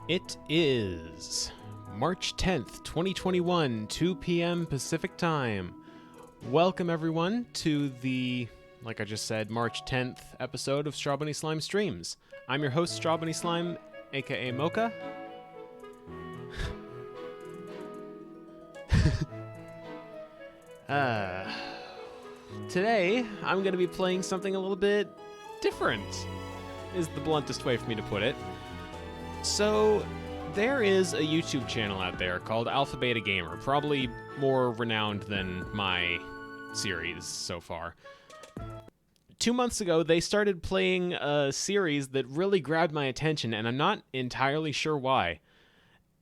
It is March 10th, 2021, 2 p.m. Pacific Time. Welcome, everyone, to the, like I just said, March 10th episode of Strawbunny Slime Streams. I'm your host, Strawbunny Slime, aka Mocha. Today, I'm going to be playing something a little bit different, is the bluntest way for me to put it. So, there is a YouTube channel out there called Alpha Beta Gamer, probably more renowned than my series so far. 2 months ago, they started playing a series that really grabbed my attention, and I'm not entirely sure why.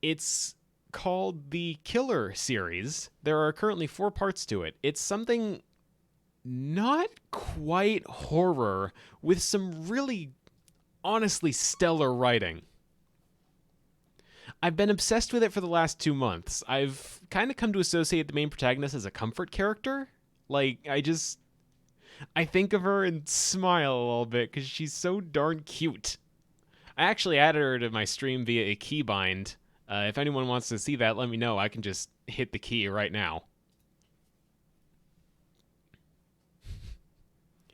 It's called the Killer series. There are currently 4 parts to it. It's something not quite horror, with some really, honestly stellar writing. I've been obsessed with it for the last 2 months. I've kind of come to associate the main protagonist as a comfort character. Like, I think of her and smile a little bit because she's so darn cute. I actually added her to my stream via a keybind. If anyone wants to see that, let me know. I can just hit the key right now.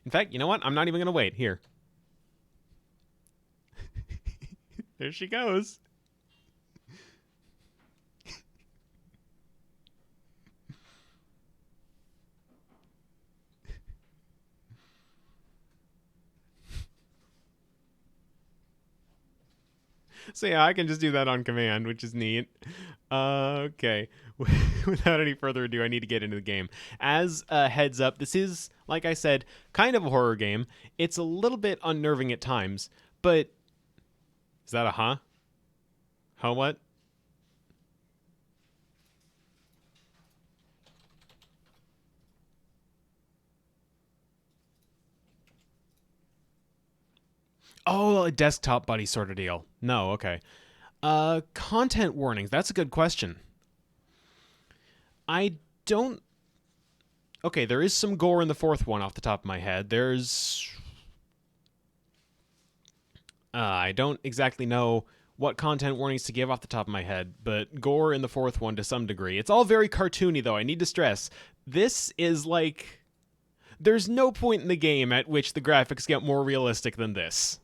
In fact, you know what? I'm not even going to wait. Here. There she goes. So yeah, I can just do that on command, which is neat. Okay. Without any further ado, I need to get into the game. As a heads up, this is, like I said, kind of a horror game. It's a little bit unnerving at times, but... Is that a huh? Huh what? Oh, a desktop buddy sort of deal. No, okay. Content warnings. That's a good question. I don't... Okay, there is some gore in the 4th one off the top of my head. There's... I don't exactly know what content warnings to give off the top of my head, but gore in the 4th one to some degree. It's all very cartoony, though. I need to stress. This is like... There's no point in the game at which the graphics get more realistic than this.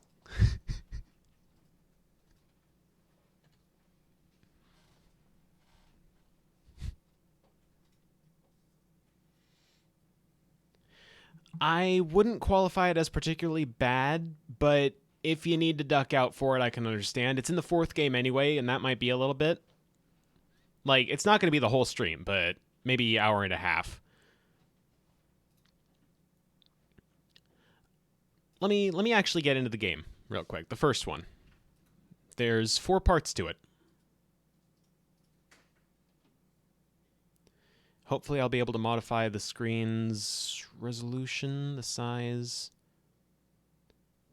I wouldn't qualify it as particularly bad, but if you need to duck out for it, I can understand. It's in the 4th game anyway, and that might be a little bit. Like, it's not going to be the whole stream, but maybe an hour and a half. Let me actually get into the game real quick. The first one. There's 4 parts to it. Hopefully I'll be able to modify the screen's resolution, the size.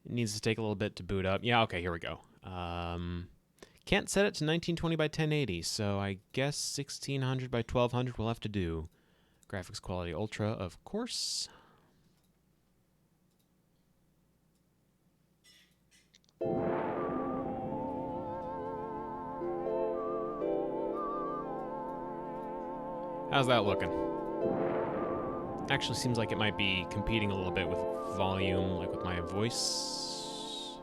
It needs to take a little bit to boot up. Yeah, okay, here we go. Can't set it to 1920 by 1080, so I guess 1600 by 1200 will have to do. Graphics quality ultra, of course. How's that looking? Actually seems like it might be competing a little bit with volume, like with my voice.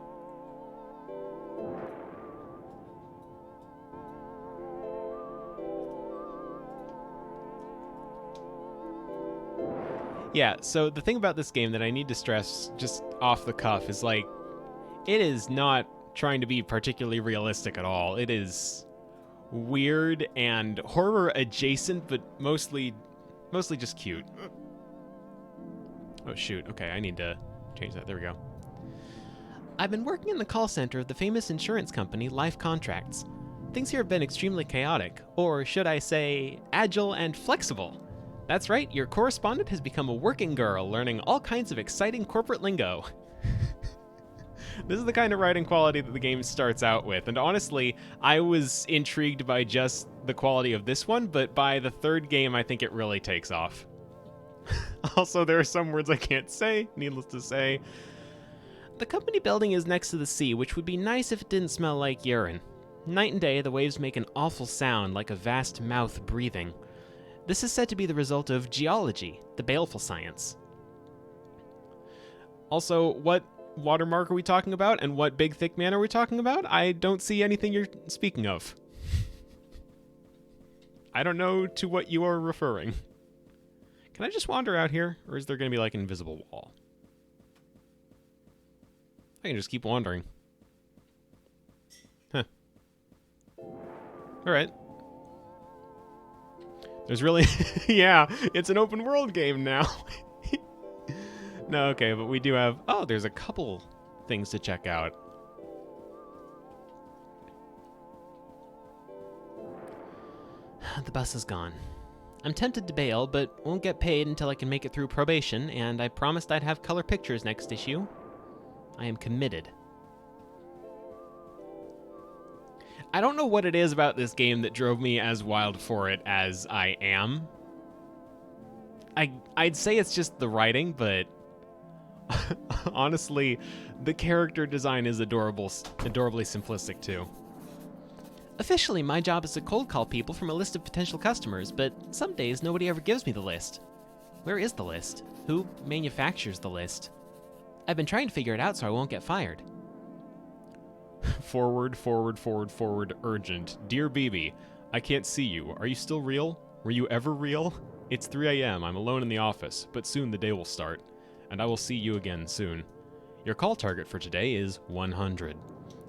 Yeah, so the thing about this game that I need to stress just off the cuff is, like, it is not trying to be particularly realistic at all. It is weird and horror adjacent, but mostly just cute. Oh shoot, okay, I need to change that. There we go. I've been working in the call center of the famous insurance company Life Contracts. Things here have been extremely chaotic, or should I say, agile and flexible. That's right, your correspondent has become a working girl, learning all kinds of exciting corporate lingo. This is the kind of writing quality that the game starts out with, and honestly, I was intrigued by just the quality of this one, but by the 3rd game, I think it really takes off. Also, there are some words I can't say, needless to say. The company building is next to the sea, which would be nice if it didn't smell like urine. Night and day, the waves make an awful sound like a vast mouth breathing. This is said to be the result of geology, the baleful science. Also, what watermark are we talking about, and what big thick man are we talking about? I don't see anything you're speaking of. I don't know to what you are referring. Can I just wander out here, or is there going to be like an invisible wall? I can just keep wandering. Huh. Alright. There's really... yeah, it's an open world game now. No, okay, but we do have... Oh, there's a couple things to check out. The bus is gone. I'm tempted to bail, but won't get paid until I can make it through probation, and I promised I'd have color pictures next issue. I am committed. I don't know what it is about this game that drove me as wild for it as I am. I'd say it's just the writing, but honestly, the character design is adorably simplistic too. Officially, my job is to cold call people from a list of potential customers, but some days nobody ever gives me the list. Where is the list? Who manufactures the list? I've been trying to figure it out so I won't get fired. Forward, urgent. Dear BB, I can't see you. Are you still real? Were you ever real? It's 3 a.m. I'm alone in the office, but soon the day will start, and I will see you again soon. Your call target for today is 100.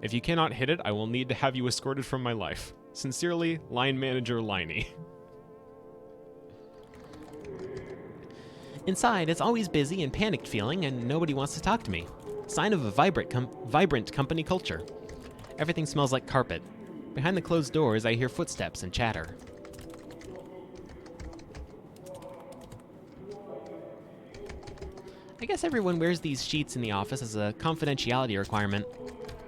If you cannot hit it, I will need to have you escorted from my life. Sincerely, Line Manager Liney. Inside, it's always busy and panicked feeling, and nobody wants to talk to me. Sign of a vibrant company culture. Everything smells like carpet. Behind the closed doors, I hear footsteps and chatter. I guess everyone wears these sheets in the office as a confidentiality requirement.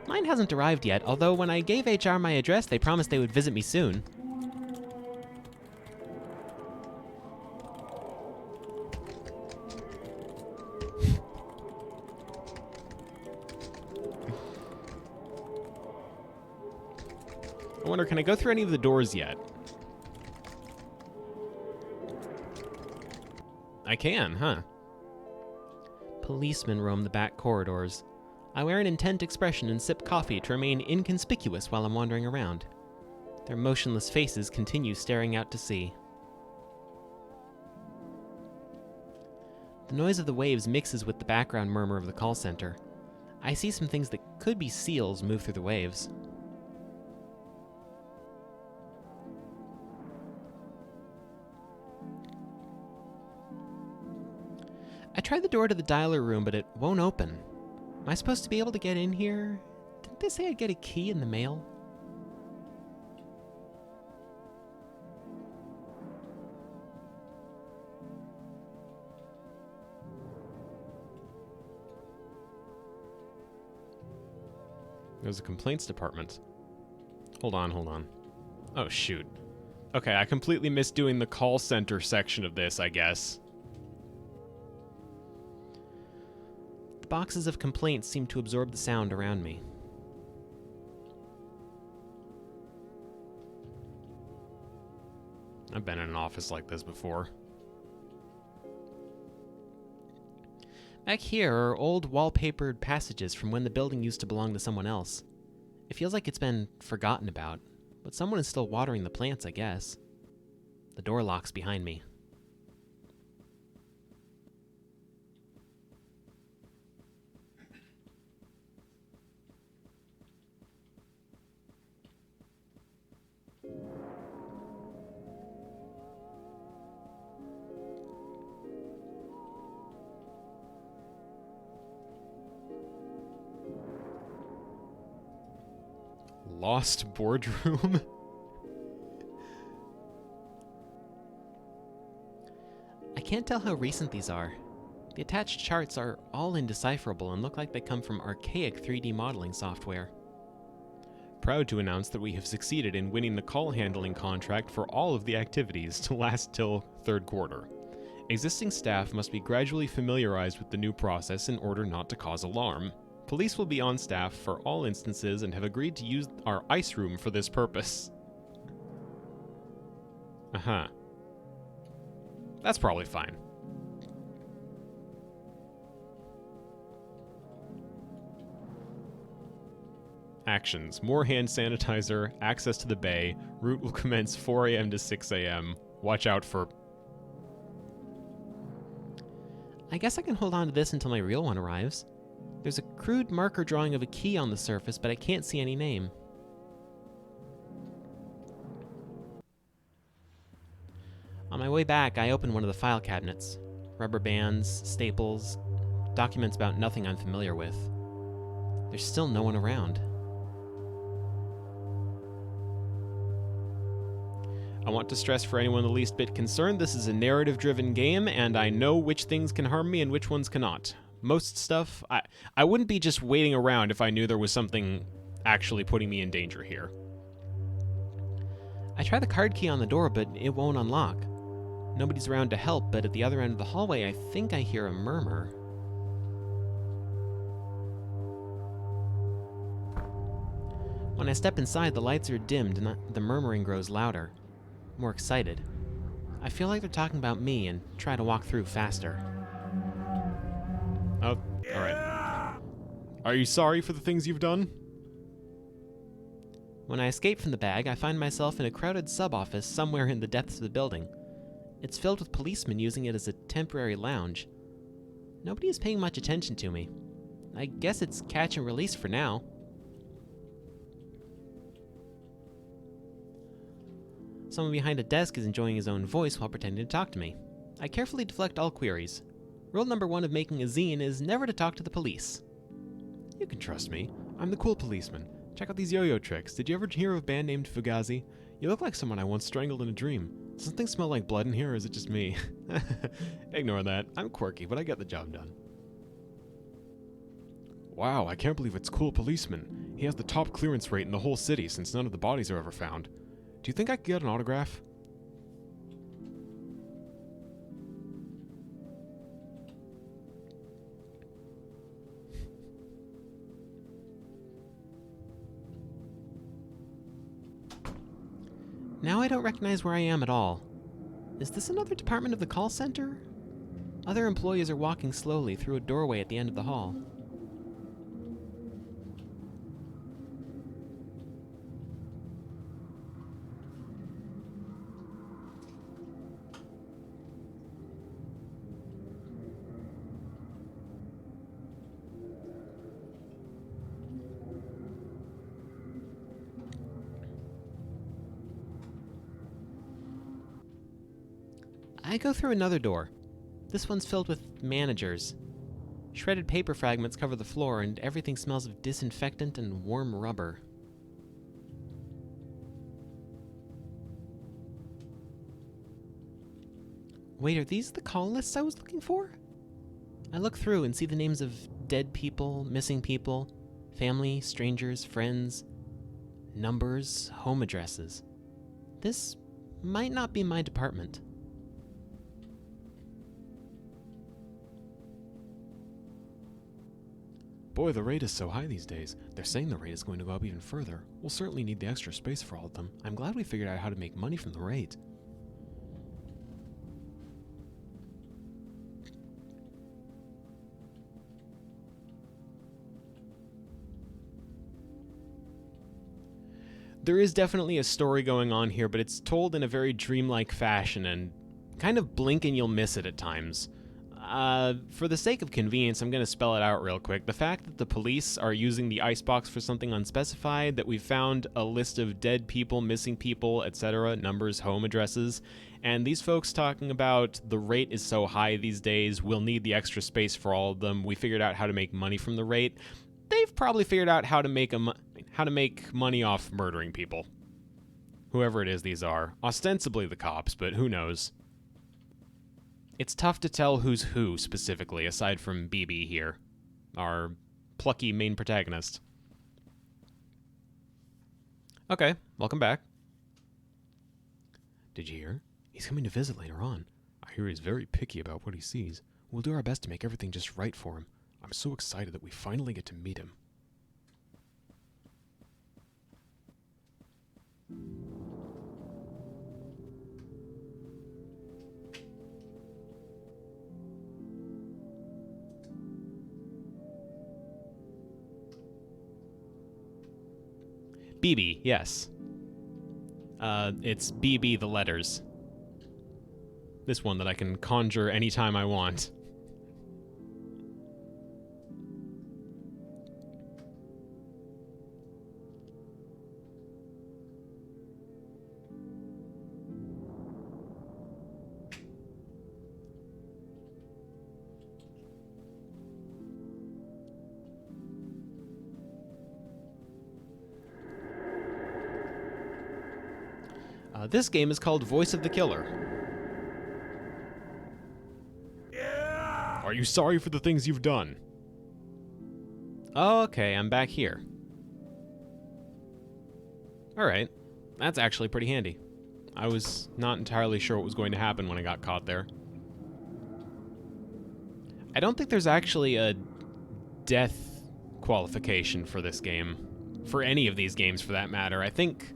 Mine hasn't arrived yet, although when I gave HR my address, they promised they would visit me soon. I wonder, can I go through any of the doors yet? I can, huh? Policemen roam the back corridors. I wear an intent expression and sip coffee to remain inconspicuous while I'm wandering around. Their motionless faces continue staring out to sea. The noise of the waves mixes with the background murmur of the call center. I see some things that could be seals move through the waves. I tried the door to the dialer room, but it won't open. Am I supposed to be able to get in here? Didn't they say I'd get a key in the mail? There's a complaints department. Hold on. Oh, shoot. Okay, I completely missed doing the call center section of this, I guess. The boxes of complaints seem to absorb the sound around me. I've been in an office like this before. Back here are old wallpapered passages from when the building used to belong to someone else. It feels like it's been forgotten about, but someone is still watering the plants, I guess. The door locks behind me. Lost boardroom? I can't tell how recent these are. The attached charts are all indecipherable and look like they come from archaic 3D modeling software. Proud to announce that we have succeeded in winning the call handling contract for all of the activities to last till third quarter. Existing staff must be gradually familiarized with the new process in order not to cause alarm. Police will be on staff for all instances and have agreed to use our ice room for this purpose. Uh-huh. That's probably fine. Actions. More hand sanitizer, access to the bay, route will commence 4 a.m. to 6 a.m. Watch out for... I guess I can hold on to this until my real one arrives. There's a crude marker drawing of a key on the surface, but I can't see any name. On my way back, I opened one of the file cabinets. Rubber bands, staples, documents about nothing I'm familiar with. There's still no one around. I want to stress for anyone the least bit concerned, this is a narrative-driven game, and I know which things can harm me and which ones cannot. Most stuff, I wouldn't be just waiting around if I knew there was something actually putting me in danger here. I try the card key on the door, but it won't unlock. Nobody's around to help, but at the other end of the hallway, I think I hear a murmur. When I step inside, the lights are dimmed and the murmuring grows louder, more excited. I feel like they're talking about me and try to walk through faster. Oh, alright. Are you sorry for the things you've done? When I escape from the bag, I find myself in a crowded sub-office somewhere in the depths of the building. It's filled with policemen using it as a temporary lounge. Nobody is paying much attention to me. I guess it's catch and release for now. Someone behind a desk is enjoying his own voice while pretending to talk to me. I carefully deflect all queries. Rule number 1 of making a zine is never to talk to the police. You can trust me. I'm the cool policeman. Check out these yo-yo tricks. Did you ever hear of a band named Fugazi? You look like someone I once strangled in a dream. Does something smell like blood in here, or is it just me? Ignore that. I'm quirky, but I get the job done. Wow, I can't believe it's cool policeman. He has the top clearance rate in the whole city since none of the bodies are ever found. Do you think I could get an autograph? Now I don't recognize where I am at all. Is this another department of the call center? Other employees are walking slowly through a doorway at the end of the hall. I go through another door. This one's filled with managers. Shredded paper fragments cover the floor, and everything smells of disinfectant and warm rubber. Wait, are these the call lists I was looking for? I look through and see the names of dead people, missing people, family, strangers, friends, numbers, home addresses. This might not be my department. Boy, the rate is so high these days. They're saying the rate is going to go up even further. We'll certainly need the extra space for all of them. I'm glad we figured out how to make money from the rate. There is definitely a story going on here, but it's told in a very dreamlike fashion, and kind of blink and you'll miss it at times. For the sake of convenience, I'm going to spell it out real quick. The fact that the police are using the icebox for something unspecified, that we found a list of dead people, missing people, etc., numbers, home addresses, and these folks talking about the rate is so high these days, we'll need the extra space for all of them, we figured out how to make money from the rate. They've probably figured out how to make money off murdering people. Whoever it is these are. Ostensibly the cops, but who knows. It's tough to tell who's who, specifically, aside from BB here, our plucky main protagonist. Okay, welcome back. Did you hear? He's coming to visit later on. I hear he's very picky about what he sees. We'll do our best to make everything just right for him. I'm so excited that we finally get to meet him. BB, yes. It's BB the letters. This one that I can conjure anytime I want. This game is called Voice of the Killer. Yeah! Are you sorry for the things you've done? Oh, okay, I'm back here. Alright, that's actually pretty handy. I was not entirely sure what was going to happen when I got caught there. I don't think there's actually a death qualification for this game. For any of these games, for that matter. I think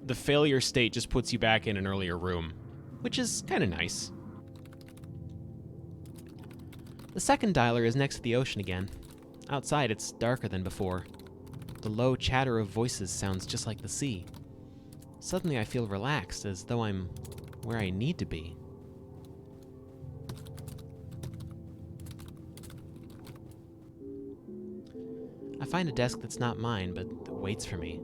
the failure state just puts you back in an earlier room, which is kind of nice. The second dialer is next to the ocean again. Outside, it's darker than before. The low chatter of voices sounds just like the sea. Suddenly, I feel relaxed, as though I'm where I need to be. I find a desk that's not mine, but that waits for me.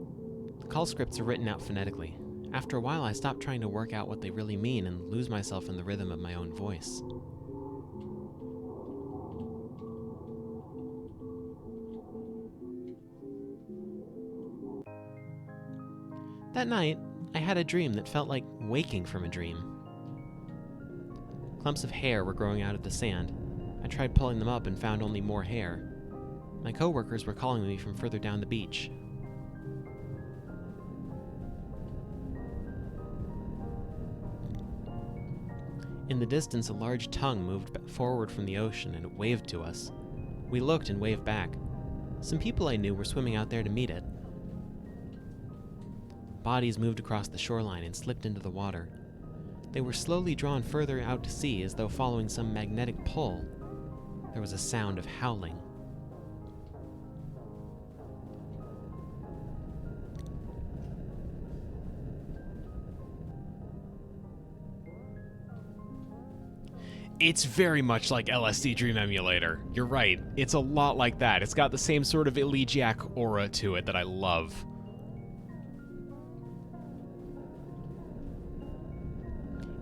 The call scripts are written out phonetically. After a while, I stop trying to work out what they really mean and lose myself in the rhythm of my own voice. That night, I had a dream that felt like waking from a dream. Clumps of hair were growing out of the sand. I tried pulling them up and found only more hair. My coworkers were calling me from further down the beach. In the distance, a large tongue moved forward from the ocean and it waved to us. We looked and waved back. Some people I knew were swimming out there to meet it. Bodies moved across the shoreline and slipped into the water. They were slowly drawn further out to sea as though following some magnetic pull. There was a sound of howling. It's very much like LSD Dream Emulator. You're right. It's a lot like that. It's got the same sort of elegiac aura to it that I love.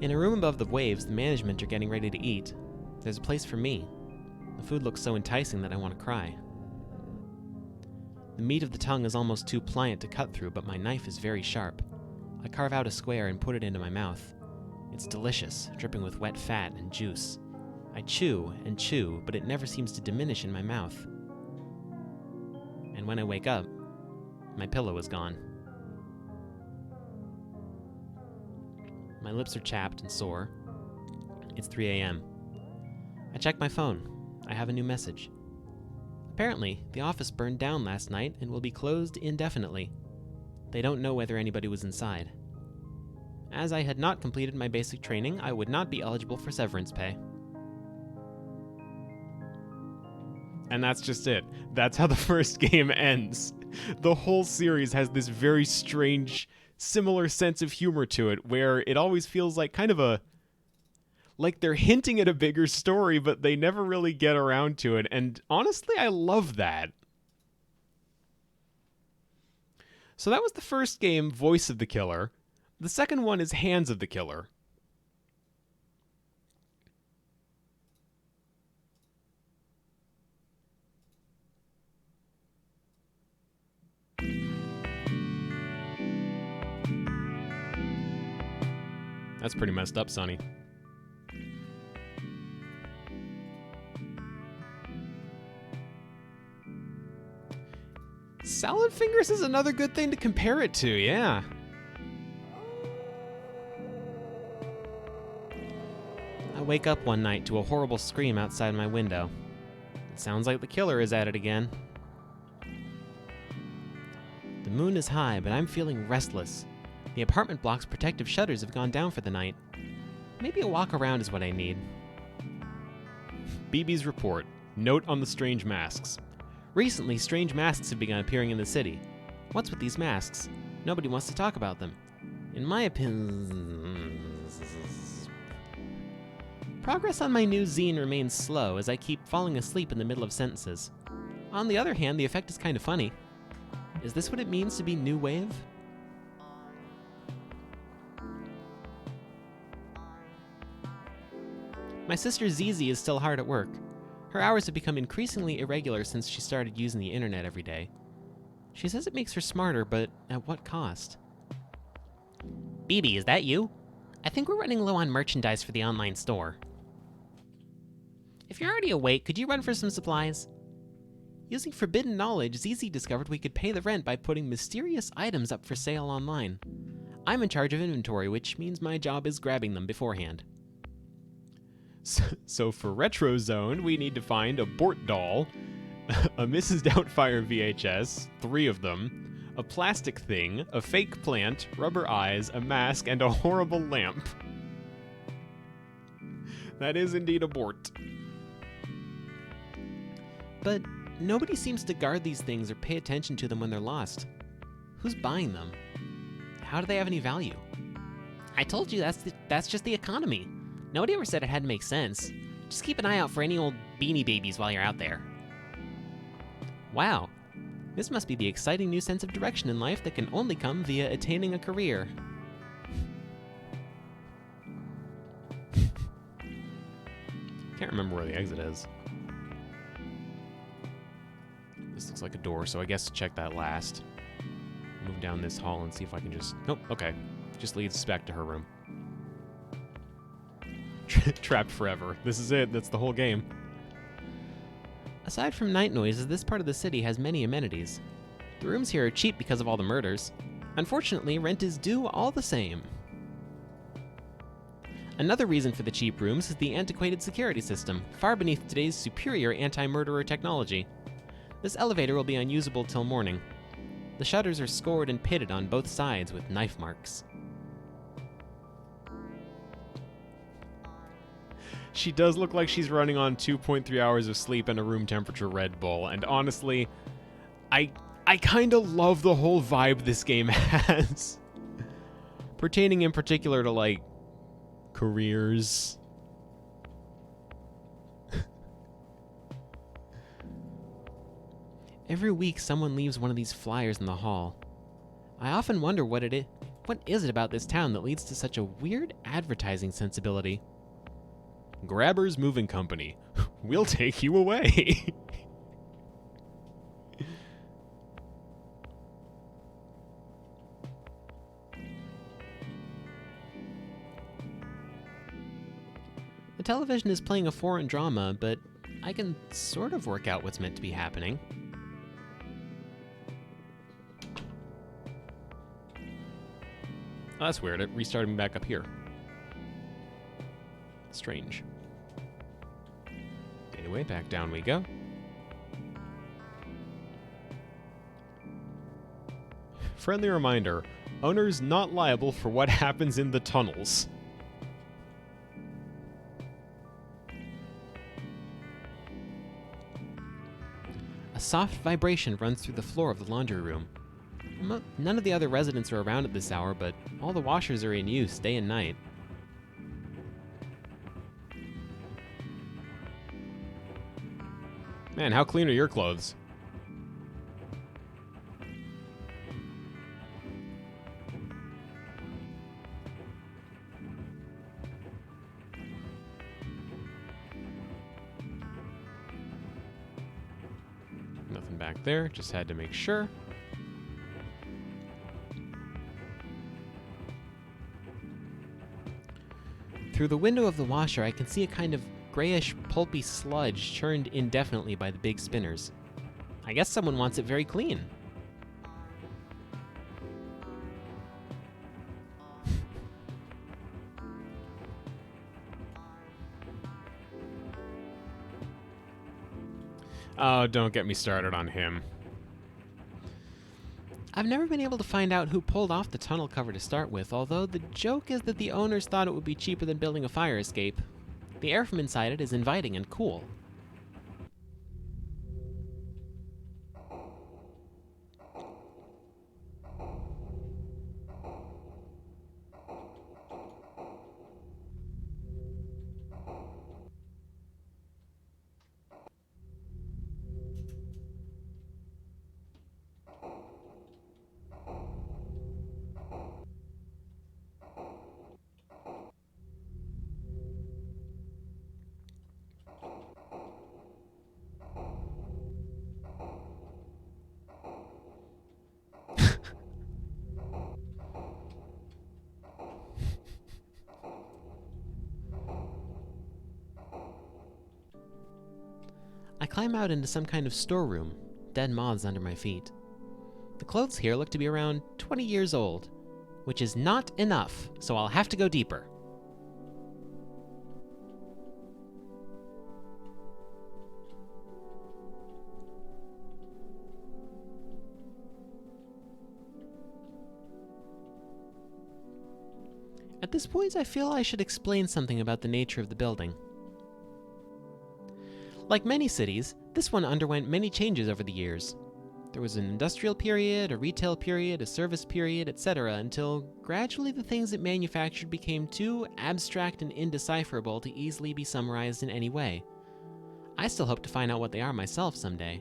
In a room above the waves, the management are getting ready to eat. There's a place for me. The food looks so enticing that I want to cry. The meat of the tongue is almost too pliant to cut through, but my knife is very sharp. I carve out a square and put it into my mouth. It's delicious, dripping with wet fat and juice. I chew and chew, but it never seems to diminish in my mouth. And when I wake up, my pillow is gone. My lips are chapped and sore. It's 3 a.m. I check my phone. I have a new message. Apparently, the office burned down last night and will be closed indefinitely. They don't know whether anybody was inside. As I had not completed my basic training, I would not be eligible for severance pay. And that's just it. That's how the first game ends. The whole series has this very strange, similar sense of humor to it, where it always feels like kind of like they're hinting at a bigger story, but they never really get around to it. And honestly, I love that. So that was the first game, Voice of the Killer. The second one is Hands of the Killer. That's pretty messed up, Sonny. Salad fingers is another good thing to compare it to, yeah. I wake up one night to a horrible scream outside my window. It sounds like the killer is at it again. The moon is high, but I'm feeling restless. The apartment block's protective shutters have gone down for the night. Maybe a walk around is what I need. BB's report. Note on the strange masks. Recently, strange masks have begun appearing in the city. What's with these masks? Nobody wants to talk about them. In my opinion... Progress on my new zine remains slow as I keep falling asleep in the middle of sentences. On the other hand, the effect is kind of funny. Is this what it means to be new wave? My sister Zizi is still hard at work. Her hours have become increasingly irregular since she started using the internet every day. She says it makes her smarter, but at what cost? BB, is that you? I think we're running low on merchandise for the online store. If you're already awake, could you run for some supplies? Using forbidden knowledge, ZZ discovered we could pay the rent by putting mysterious items up for sale online. I'm in charge of inventory, which means my job is grabbing them beforehand. So for Retro Zone, we need to find a Bort doll, a Mrs. Doubtfire VHS, 3 of them, a plastic thing, a fake plant, rubber eyes, a mask, and a horrible lamp. That is indeed a Bort. But nobody seems to guard these things or pay attention to them when they're lost. Who's buying them? How do they have any value? I told you that's just the economy. Nobody ever said it had to make sense. Just keep an eye out for any old Beanie Babies while you're out there. Wow. This must be the exciting new sense of direction in life that can only come via attaining a career. Can't remember where the exit is. This looks like a door, so I guess check that last. Move down this hall and see if I can just... Nope, okay. Just leads us back to her room. Trapped forever. This is it. That's the whole game. Aside from night noises, this part of the city has many amenities. The rooms here are cheap because of all the murders. Unfortunately, rent is due all the same. Another reason for the cheap rooms is the antiquated security system, far beneath today's superior anti-murderer technology. This elevator will be unusable till morning. The shutters are scored and pitted on both sides with knife marks. She does look like she's running on 2.3 hours of sleep and a room temperature Red Bull, and honestly, I kind of love the whole vibe this game has. Pertaining in particular to, like, careers. Every week someone leaves one of these flyers in the hall. I often wonder what is it about this town that leads to such a weird advertising sensibility. Grabbers Moving Company. We'll take you away. The television is playing a foreign drama, but I can sort of work out what's meant to be happening. Oh, that's weird. It restarted me back up here. Strange. Anyway, back down we go. Friendly reminder, owners not liable for what happens in the tunnels. A soft vibration runs through the floor of the laundry room. None of the other residents are around at this hour, but all the washers are in use day and night. Man, how clean are your clothes? Nothing back there, just had to make sure. Through the window of the washer, I can see a kind of grayish, pulpy sludge churned indefinitely by the big spinners. I guess someone wants it very clean. Oh, don't get me started on him. I've never been able to find out who pulled off the tunnel cover to start with, although the joke is that the owners thought it would be cheaper than building a fire escape. The air from inside it is inviting and cool. I climb out into some kind of storeroom, dead moths under my feet. The clothes here look to be around 20 years old, which is not enough, so I'll have to go deeper. At this point, I feel I should explain something about the nature of the building. Like many cities, this one underwent many changes over the years. There was an industrial period, a retail period, a service period, etc., until gradually the things it manufactured became too abstract and indecipherable to easily be summarized in any way. I still hope to find out what they are myself someday.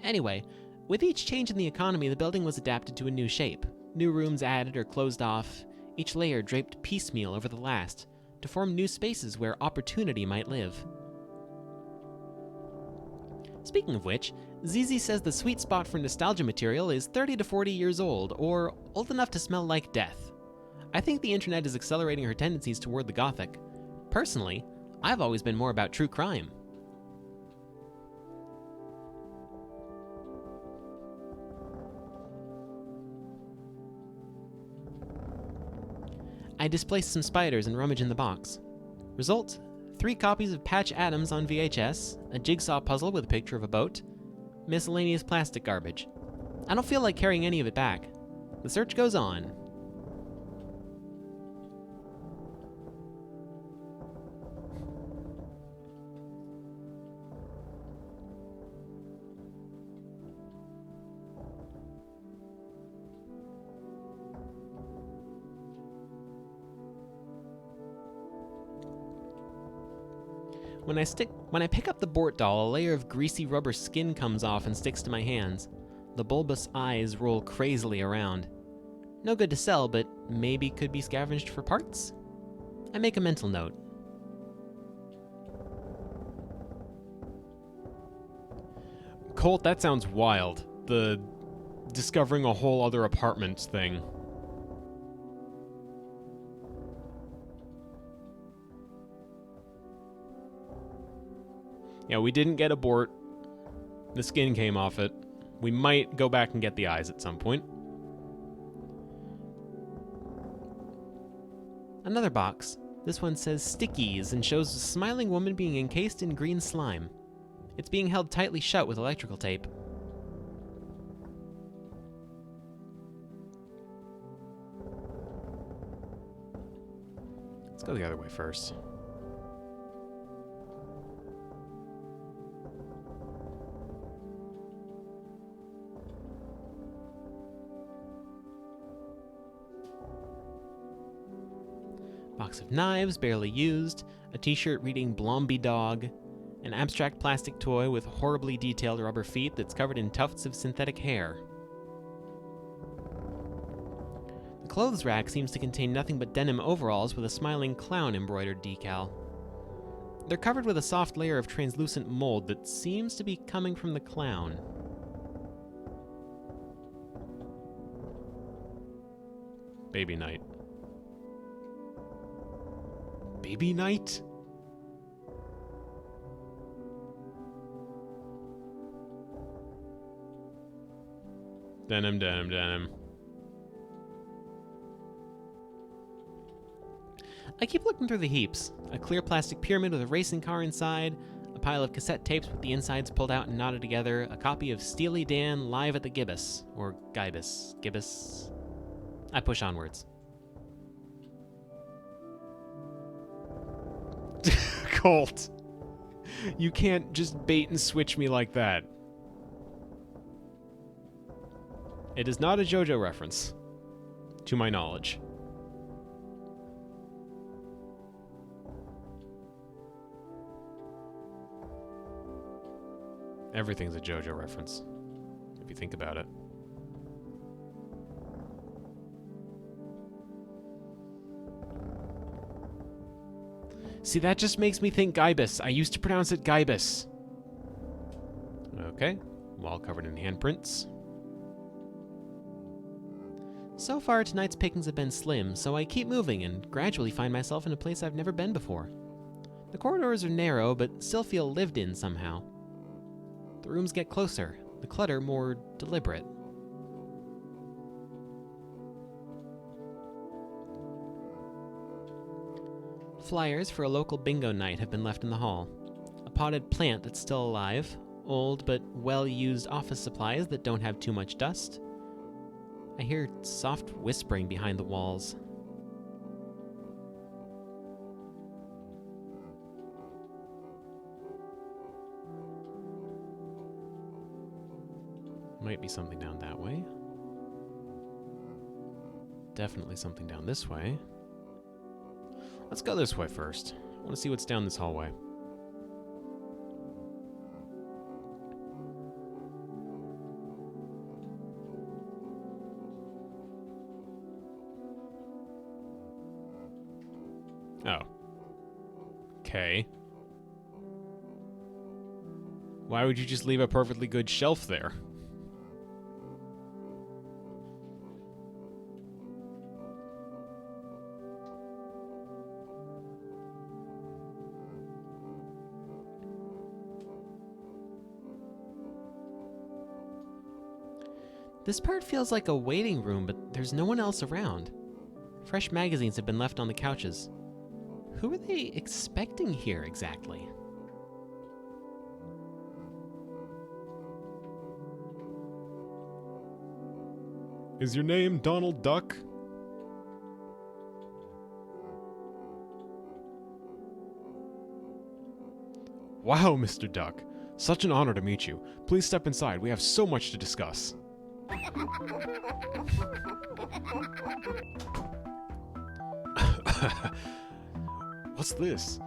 Anyway, with each change in the economy, the building was adapted to a new shape. New rooms added or closed off, each layer draped piecemeal over the last, to form new spaces where opportunity might live. Speaking of which, ZZ says the sweet spot for nostalgia material is 30 to 40 years old, or old enough to smell like death. I think the internet is accelerating her tendencies toward the gothic. Personally, I've always been more about true crime. I displace some spiders and rummage in the box. Result: 3 copies of Patch Adams on VHS, a jigsaw puzzle with a picture of a boat, miscellaneous plastic garbage. I don't feel like carrying any of it back. The search goes on. When I pick up the Bort doll, a layer of greasy rubber skin comes off and sticks to my hands. The bulbous eyes roll crazily around. No good to sell, but maybe could be scavenged for parts? I make a mental note. Colt, that sounds wild. The discovering a whole other apartment thing. Yeah, we didn't get a Bort. The skin came off it. We might go back and get the eyes at some point. Another box. This one says Stickies and shows a smiling woman being encased in green slime. It's being held tightly shut with electrical tape. Let's go the other way first. Box of knives, barely used, a t-shirt reading Blomby Dog, an abstract plastic toy with horribly detailed rubber feet that's covered in tufts of synthetic hair. The clothes rack seems to contain nothing but denim overalls with a smiling clown embroidered decal. They're covered with a soft layer of translucent mold that seems to be coming from the clown. Baby night. Baby night? Denim, denim, denim. I keep looking through the heaps. A clear plastic pyramid with a racing car inside, a pile of cassette tapes with the insides pulled out and knotted together, a copy of Steely Dan Live at the Gibbous, or Gibbous. Gibbous. I push onwards. Colt. You can't just bait and switch me like that. It is not a JoJo reference, to my knowledge. Everything's a JoJo reference, if you think about it. See, that just makes me think Gibus. I used to pronounce it Gibus. Okay, wall covered in handprints. So far, tonight's pickings have been slim, so I keep moving and gradually find myself in a place I've never been before. The corridors are narrow, but still feel lived in somehow. The rooms get closer, the clutter more deliberate. Flyers for a local bingo night have been left in the hall. A potted plant that's still alive, old but well-used office supplies that don't have too much dust. I hear soft whispering behind the walls. Might be something down that way. Definitely something down this way. Let's go this way first. I want to see what's down this hallway. Oh. Okay. Why would you just leave a perfectly good shelf there? This part feels like a waiting room, but there's no one else around. Fresh magazines have been left on the couches. Who are they expecting here exactly? Is your name Donald Duck? Wow, Mr. Duck. Such an honor to meet you. Please step inside. We have so much to discuss. What's this?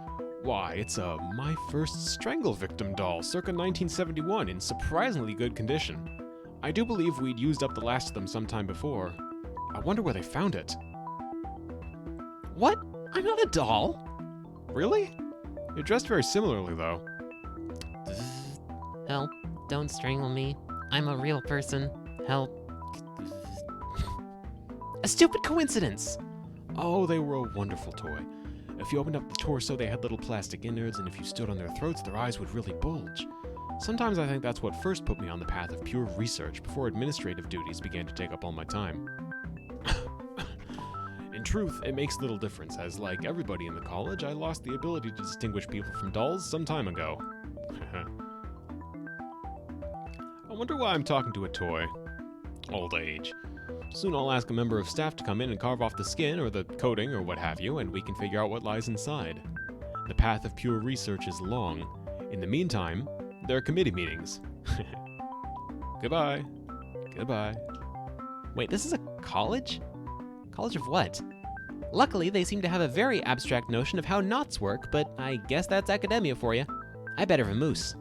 Why, it's a My First Strangle Victim doll, circa 1971, in surprisingly good condition. I do believe we'd used up the last of them sometime before. I wonder where they found it. What? I'm not a doll! Really? You're dressed very similarly, though. Help, don't strangle me. I'm a real person. Help. A stupid coincidence! Oh, they were a wonderful toy. If you opened up the torso, they had little plastic innards, and if you stood on their throats, their eyes would really bulge. Sometimes I think that's what first put me on the path of pure research before administrative duties began to take up all my time. In truth, it makes little difference, as like everybody in the college, I lost the ability to distinguish people from dolls some time ago. I wonder why I'm talking to a toy. Old age. Soon I'll ask a member of staff to come in and carve off the skin or the coating or what have you, and we can figure out what lies inside. The path of pure research is long. In the meantime, there are committee meetings. Goodbye. Goodbye. Wait, this is a college? College of what? Luckily, they seem to have a very abstract notion of how knots work, but I guess that's academia for you. I better vamoose.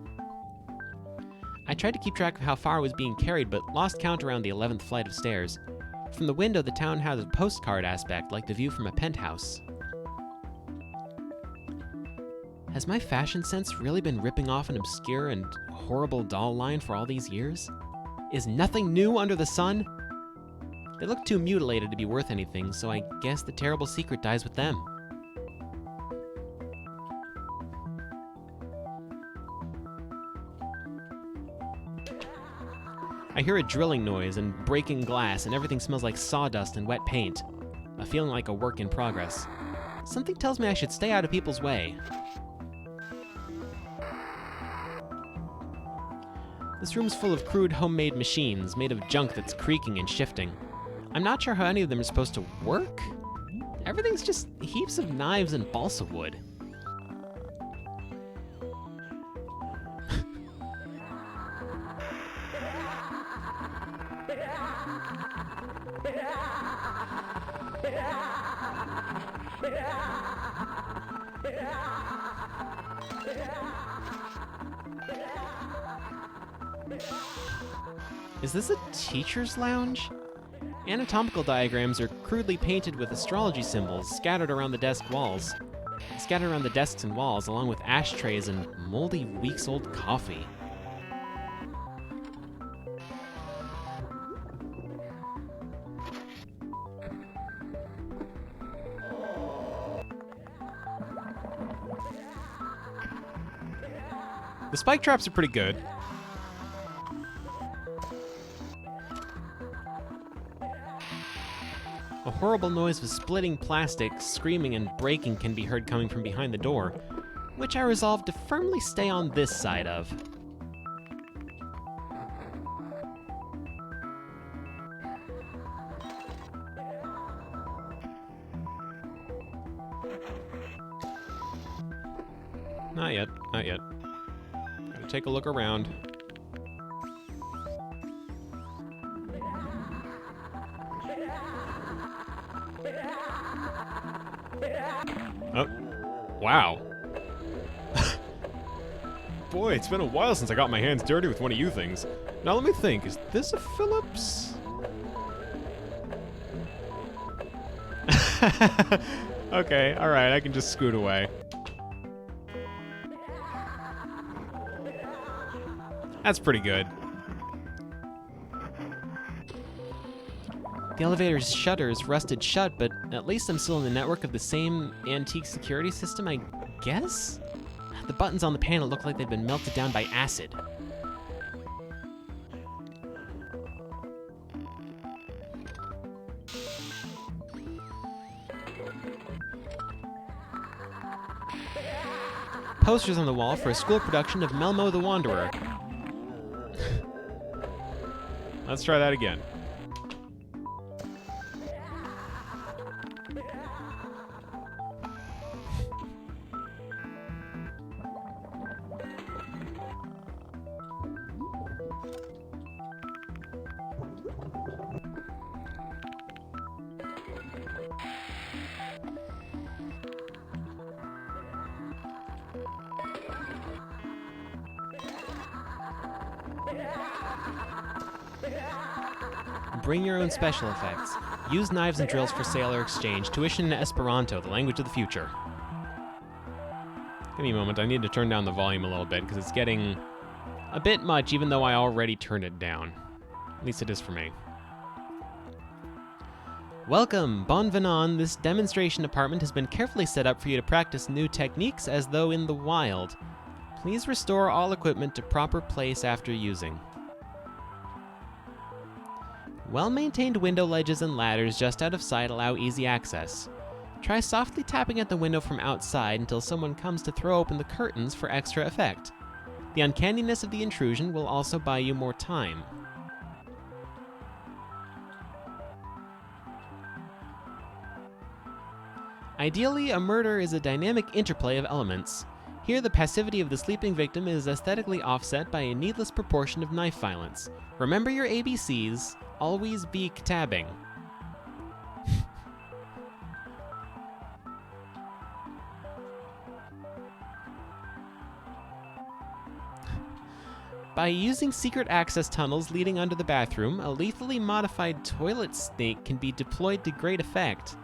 I tried to keep track of how far I was being carried, but lost count around the 11th flight of stairs. From the window, the town has a postcard aspect, like the view from a penthouse. Has my fashion sense really been ripping off an obscure and horrible doll line for all these years? Is nothing new under the sun? They look too mutilated to be worth anything, so I guess the terrible secret dies with them. I hear a drilling noise and breaking glass, and everything smells like sawdust and wet paint. A feeling like a work in progress. Something tells me I should stay out of people's way. This room's full of crude homemade machines made of junk that's creaking and shifting. I'm not sure how any of them are supposed to work. Everything's just heaps of knives and balsa wood. Is this a teacher's lounge? Anatomical diagrams are crudely painted with astrology symbols scattered around the desks and walls, along with ashtrays and moldy weeks-old coffee. The spike traps are pretty good. A horrible noise of splitting plastic, screaming, and breaking can be heard coming from behind the door, which I resolved to firmly stay on this side of. Not yet, not yet. Gotta take a look around. Oh, wow. Boy, it's been a while since I got my hands dirty with one of you things. Now let me think, is this a Phillips? Okay, alright, I can just scoot away. That's pretty good. The elevator's shutters rusted shut, but at least I'm still in the network of the same antique security system, I guess? The buttons on the panel look like they've been melted down by acid. Posters on the wall for a school production of Melmo the Wanderer. Let's try that again. Bring your own special effects. Use knives and drills for sale or exchange. Tuition in Esperanto, the language of the future. Give me a moment, I need to turn down the volume a little bit because it's getting a bit much even though I already turned it down. At least it is for me. Welcome, bon venant. This demonstration apartment has been carefully set up for you to practice new techniques as though in the wild. Please restore all equipment to proper place after using. Well-maintained window ledges and ladders just out of sight allow easy access. Try softly tapping at the window from outside until someone comes to throw open the curtains for extra effect. The uncanniness of the intrusion will also buy you more time. Ideally, a murder is a dynamic interplay of elements. Here, the passivity of the sleeping victim is aesthetically offset by a needless proportion of knife violence. Remember your ABCs. Always be tabbing. By using secret access tunnels leading under the bathroom, a lethally modified toilet snake can be deployed to great effect.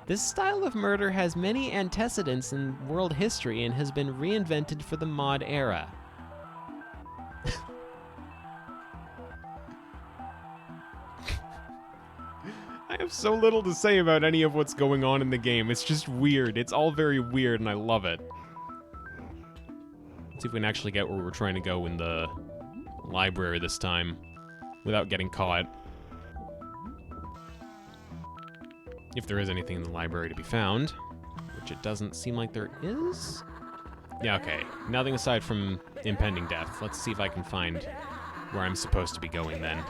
This style of murder has many antecedents in world history and has been reinvented for the mod era. I have so little to say about any of what's going on in the game. It's just weird. It's all very weird, and I love it. Let's see if we can actually get where we're trying to go in the library this time without getting caught. If there is anything in the library to be found, which it doesn't seem like there is. Yeah, okay. Nothing aside from impending death. Let's see if I can find where I'm supposed to be going then.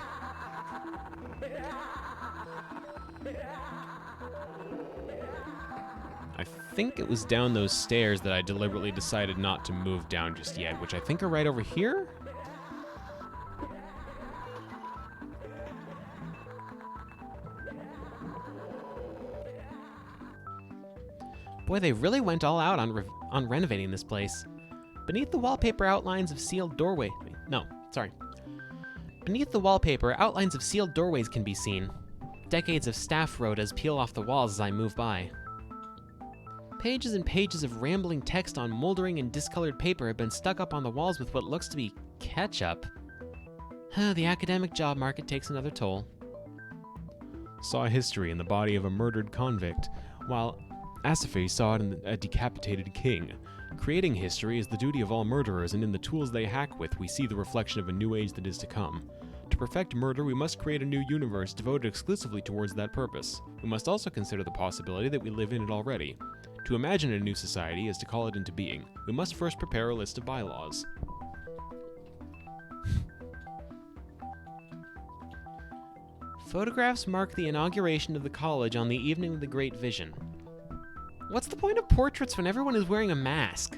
I think it was down those stairs that I deliberately decided not to move down just yet, which I think are right over here? Boy, they really went all out on renovating this place. Beneath the wallpaper, outlines of sealed doorway. No, sorry. Beneath the wallpaper, outlines of sealed doorways can be seen. Decades of staff rhodas peel off the walls as I move by. Pages and pages of rambling text on moldering and discolored paper have been stuck up on the walls with what looks to be ketchup. The academic job market takes another toll. Saw history in the body of a murdered convict, while Asaphe saw it in a decapitated king. Creating history is the duty of all murderers, and in the tools they hack with, we see the reflection of a new age that is to come. To perfect murder, we must create a new universe devoted exclusively towards that purpose. We must also consider the possibility that we live in it already. To imagine a new society is to call it into being. We must first prepare a list of bylaws. Photographs mark the inauguration of the college on the evening of the Great Vision. What's the point of portraits when everyone is wearing a mask?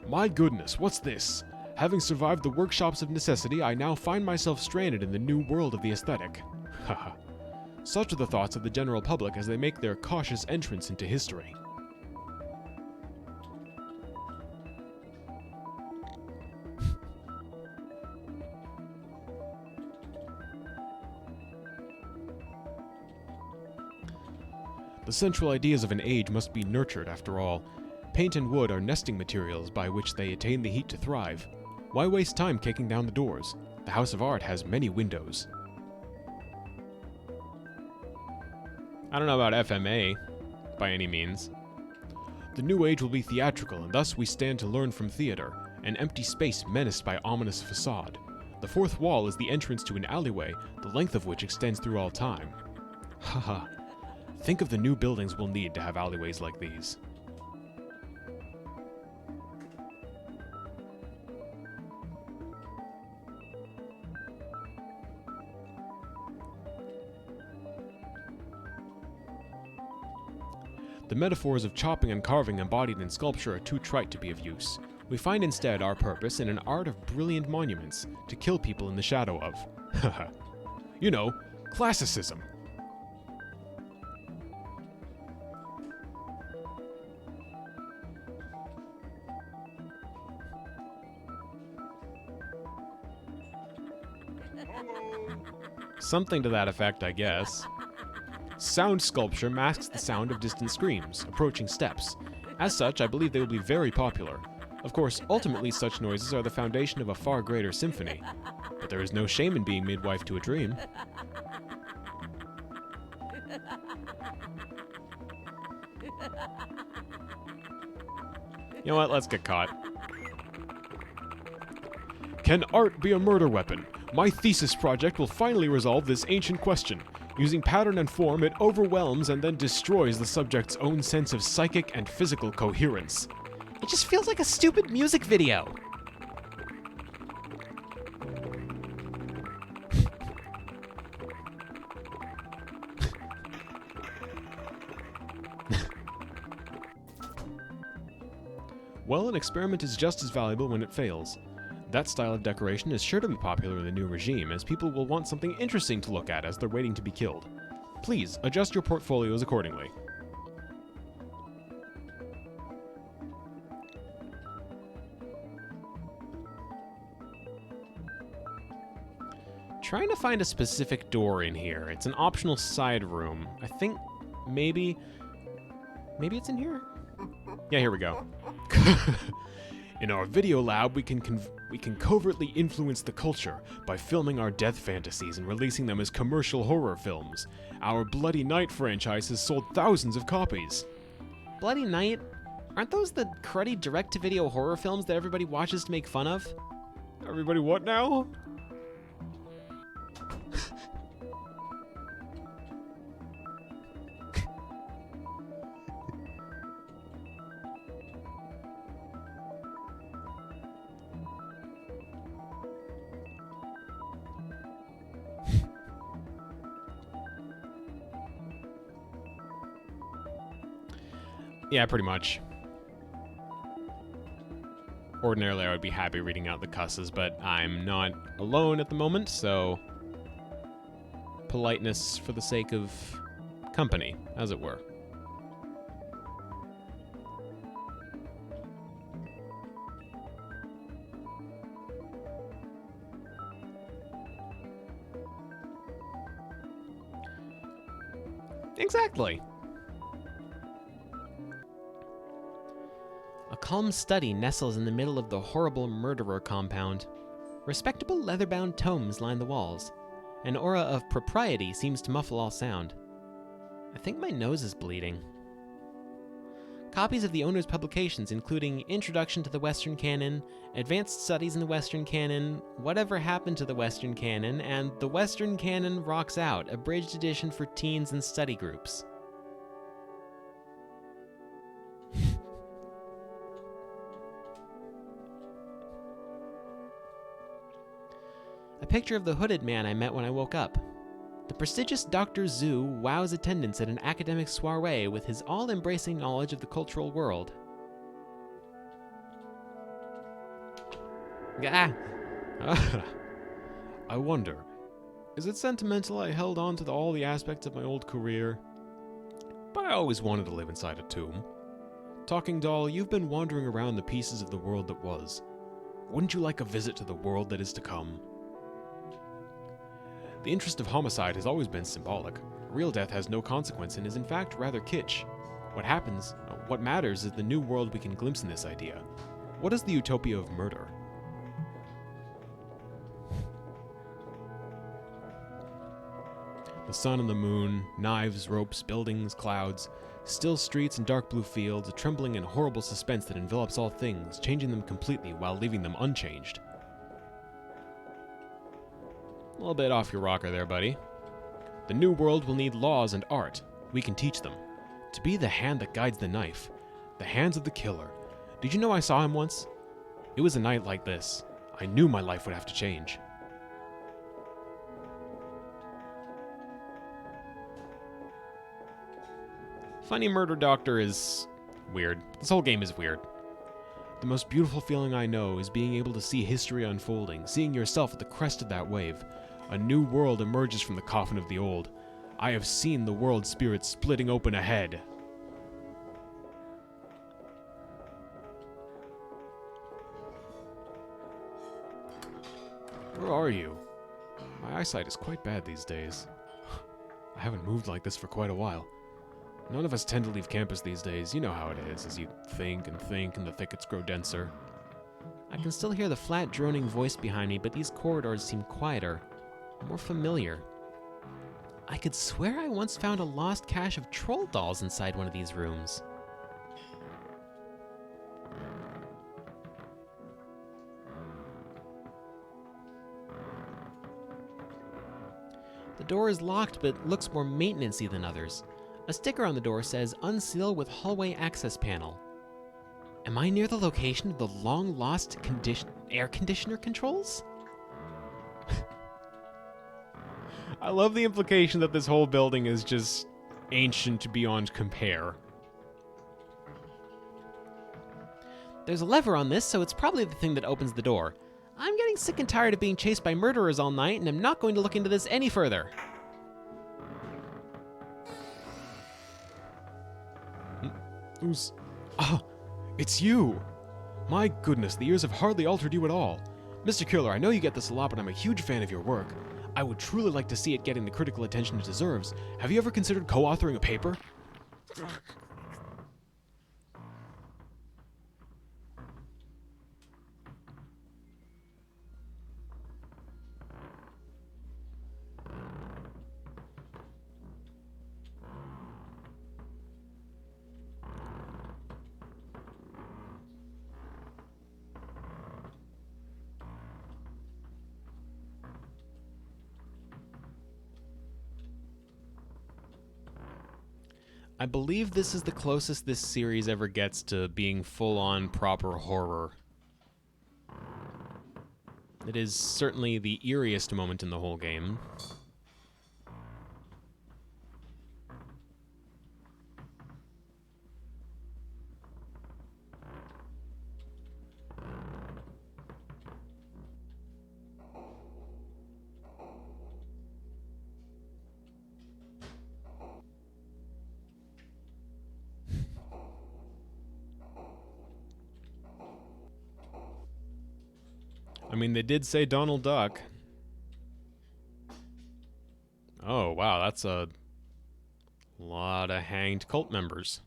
My goodness, what's this? Having survived the workshops of necessity, I now find myself stranded in the new world of the aesthetic. Haha. Such are the thoughts of the general public as they make their cautious entrance into history. The central ideas of an age must be nurtured, after all. Paint and wood are nesting materials by which they attain the heat to thrive. Why waste time kicking down the doors? The House of Art has many windows. I don't know about FMA, by any means. The new age will be theatrical, and thus we stand to learn from theater, an empty space menaced by ominous facade. The fourth wall is the entrance to an alleyway, the length of which extends through all time. Haha. Think of the new buildings we'll need to have alleyways like these. The metaphors of chopping and carving embodied in sculpture are too trite to be of use. We find instead our purpose in an art of brilliant monuments, to kill people in the shadow of. Haha. You know, classicism. Something to that effect, I guess. Sound sculpture masks the sound of distant screams, approaching steps. As such, I believe they will be very popular. Of course, ultimately such noises are the foundation of a far greater symphony. But there is no shame in being midwife to a dream. You know what? Let's get caught. Can art be a murder weapon? My thesis project will finally resolve this ancient question. Using pattern and form, it overwhelms and then destroys the subject's own sense of psychic and physical coherence. It just feels like a stupid music video. Well, an experiment is just as valuable when it fails. That style of decoration is sure to be popular in the new regime, as people will want something interesting to look at as they're waiting to be killed. Please, adjust your portfolios accordingly. Trying to find a specific door in here. It's an optional side room. I think maybe it's in here? Yeah, here we go. In our video lab, we can covertly influence the culture by filming our death fantasies and releasing them as commercial horror films. Our Bloody Night franchise has sold thousands of copies. Bloody Night? Aren't those the cruddy direct-to-video horror films that everybody watches to make fun of? Everybody what now? Yeah, pretty much. Ordinarily, I would be happy reading out the cusses, but I'm not alone at the moment, so politeness for the sake of company, as it were. Exactly. A calm study nestles in the middle of the horrible murderer compound. Respectable leather-bound tomes line the walls. An aura of propriety seems to muffle all sound. I think my nose is bleeding. Copies of the owner's publications, including Introduction to the Western Canon, Advanced Studies in the Western Canon, Whatever Happened to the Western Canon, and The Western Canon Rocks Out, abridged edition for teens and study groups. A picture of the hooded man I met when I woke up. The prestigious Dr. Zhu wows attendance at an academic soiree with his all-embracing knowledge of the cultural world. Ah! I wonder, is it sentimental I held on to all the aspects of my old career? But I always wanted to live inside a tomb. Talking doll, you've been wandering around the pieces of the world that was. Wouldn't you like a visit to the world that is to come? The interest of homicide has always been symbolic. Real death has no consequence and is in fact rather kitsch. What matters is the new world we can glimpse in this idea. What is the utopia of murder? The sun and the moon, knives, ropes, buildings, clouds, still streets and dark blue fields, a trembling and horrible suspense that envelops all things, changing them completely while leaving them unchanged. A little bit off your rocker there, buddy. The new world will need laws and art. We can teach them. To be the hand that guides the knife. The hands of the killer. Did you know I saw him once? It was a night like this. I knew my life would have to change. Funny Murder Doctor is weird. This whole game is weird. The most beautiful feeling I know is being able to see history unfolding, seeing yourself at the crest of that wave. A new world emerges from the coffin of the old. I have seen the world spirit splitting open ahead. Where are you? My eyesight is quite bad these days. I haven't moved like this for quite a while. None of us tend to leave campus these days. You know how it is, as you think and the thickets grow denser. I can still hear the flat, droning voice behind me, but these corridors seem quieter, more familiar. I could swear I once found a lost cache of troll dolls inside one of these rooms. The door is locked, but looks more maintenance-y than others. A sticker on the door says, "Unseal with hallway access panel." Am I near the location of the long-lost air conditioner controls? I love the implication that this whole building is just ancient beyond compare. There's a lever on this, so it's probably the thing that opens the door. I'm getting sick and tired of being chased by murderers all night, and I'm not going to look into this any further. Who's... Ah, it's you! My goodness, the years have hardly altered you at all. Mr. Killer, I know you get this a lot, but I'm a huge fan of your work. I would truly like to see it getting the critical attention it deserves. Have you ever considered co-authoring a paper? I believe this is the closest this series ever gets to being full-on proper horror. It is certainly the eeriest moment in the whole game. I mean, they did say Donald Duck. Oh, wow, that's a lot of hanged cult members.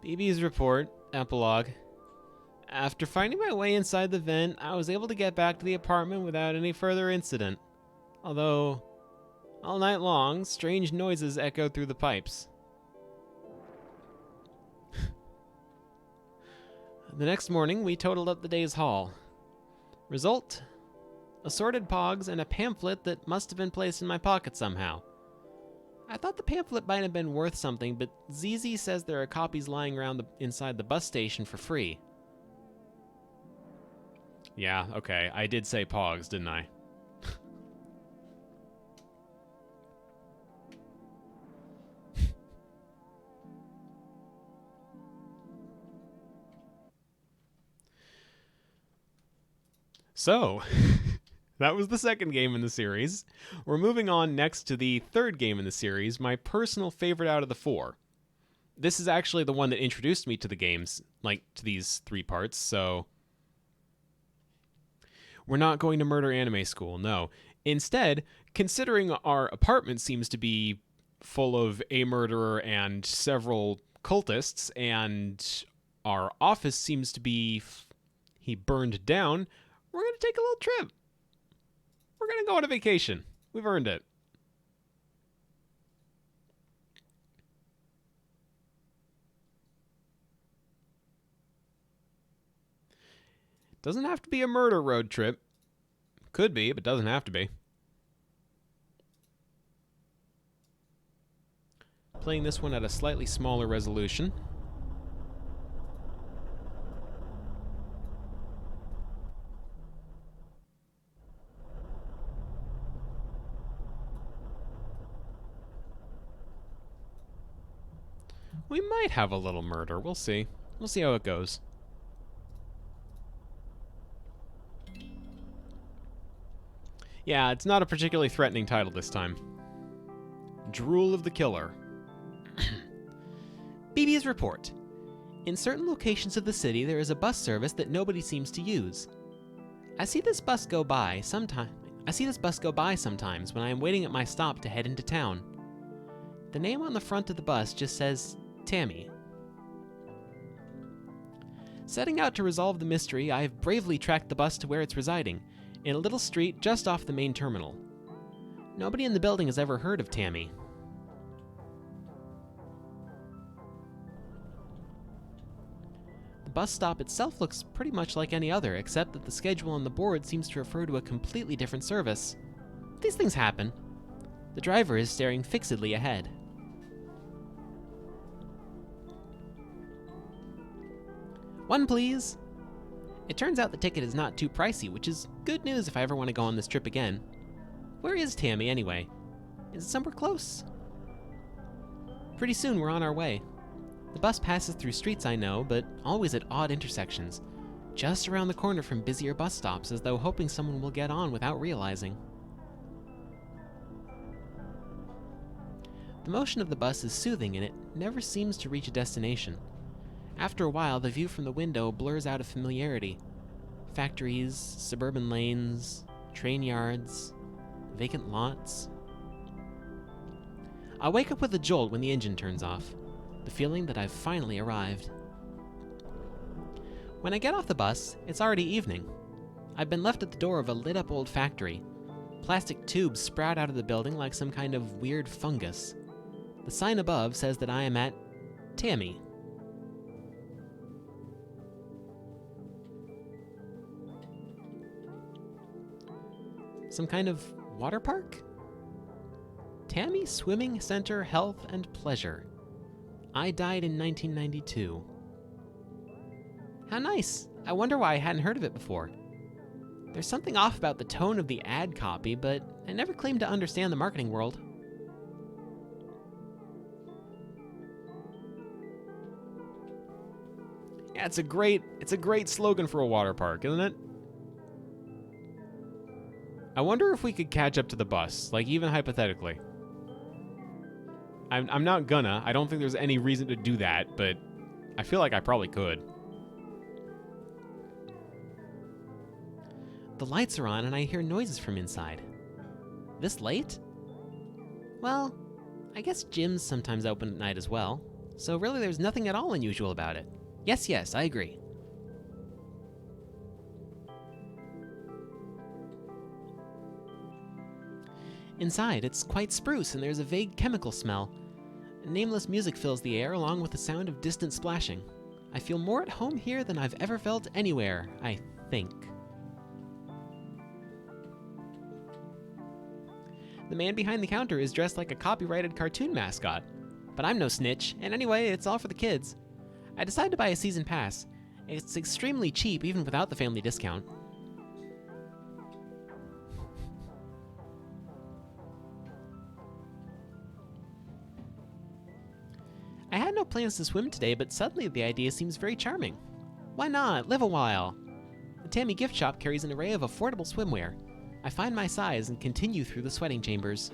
BB's report, epilogue. After finding my way inside the vent, I was able to get back to the apartment without any further incident. Although, all night long, strange noises echoed through the pipes. The next morning, we totaled up the day's haul. Result? Assorted pogs and a pamphlet that must have been placed in my pocket somehow. I thought the pamphlet might have been worth something, but ZZ says there are copies lying around inside the bus station for free. Yeah, okay, I did say pogs, didn't I? So, that was the second game in the series. We're moving on next to the third game in the series, my personal favorite out of the four. This is actually the one that introduced me to the games, like, to these three parts, so... We're not going to murder anime school, no. Instead, considering our apartment seems to be full of a murderer and several cultists, and our office seems to be... he burned down... We're going to take a little trip. We're going to go on a vacation. We've earned it. Doesn't have to be a murder road trip. Could be, but doesn't have to be. Playing this one at a slightly smaller resolution. We might have a little murder. We'll see. We'll see how it goes. Yeah, it's not a particularly threatening title this time. Drool of the Killer. BB's report. In certain locations of the city, there is a bus service that nobody seems to use. I see this bus go by sometimes when I am waiting at my stop to head into town. The name on the front of the bus just says Tammy. Setting out to resolve the mystery, I have bravely tracked the bus to where it's residing, in a little street just off the main terminal. Nobody in the building has ever heard of Tammy. The bus stop itself looks pretty much like any other, except that the schedule on the board seems to refer to a completely different service. These things happen. The driver is staring fixedly ahead. One, please. It turns out the ticket is not too pricey, which is good news if I ever want to go on this trip again. Where is Tammy, anyway? Is it somewhere close? Pretty soon we're on our way. The bus passes through streets I know, but always at odd intersections, just around the corner from busier bus stops, as though hoping someone will get on without realizing. The motion of the bus is soothing, and it never seems to reach a destination. After a while, the view from the window blurs out of familiarity. Factories, suburban lanes, train yards, vacant lots. I wake up with a jolt when the engine turns off, the feeling that I've finally arrived. When I get off the bus, it's already evening. I've been left at the door of a lit-up old factory. Plastic tubes sprout out of the building like some kind of weird fungus. The sign above says that I am at Tammy. Some kind of water park? Tammy Swimming Center Health and Pleasure. I died in 1992. How nice! I wonder why I hadn't heard of it before. There's something off about the tone of the ad copy, but I never claimed to understand the marketing world. Yeah, it's a great slogan for a water park, isn't it? I wonder if we could catch up to the bus, like even hypothetically. I'm not gonna. I don't think there's any reason to do that, but I feel like I probably could. The lights are on and I hear noises from inside. This late? Well, I guess gyms sometimes open at night as well, so really there's nothing at all unusual about it. Yes, I agree. Inside, it's quite spruce and there's a vague chemical smell. Nameless music fills the air along with the sound of distant splashing. I feel more at home here than I've ever felt anywhere, I think. The man behind the counter is dressed like a copyrighted cartoon mascot. But I'm no snitch, and anyway, it's all for the kids. I decided to buy a season pass. It's extremely cheap even without the family discount. I had no plans to swim today, but suddenly the idea seems very charming. Why not? Live a while. The Tammy gift shop carries an array of affordable swimwear. I find my size and continue through the sweating chambers.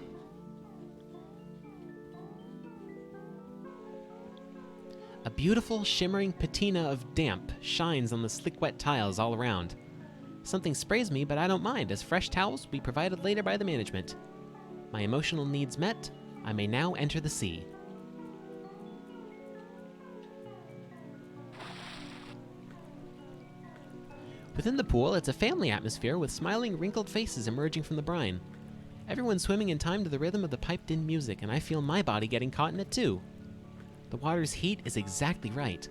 A beautiful, shimmering patina of damp shines on the slick wet tiles all around. Something sprays me, but I don't mind, as fresh towels will be provided later by the management. My emotional needs met, I may now enter the sea. Within the pool, it's a family atmosphere with smiling, wrinkled faces emerging from the brine. Everyone's swimming in time to the rhythm of the piped-in music, and I feel my body getting caught in it too. The water's heat is exactly right.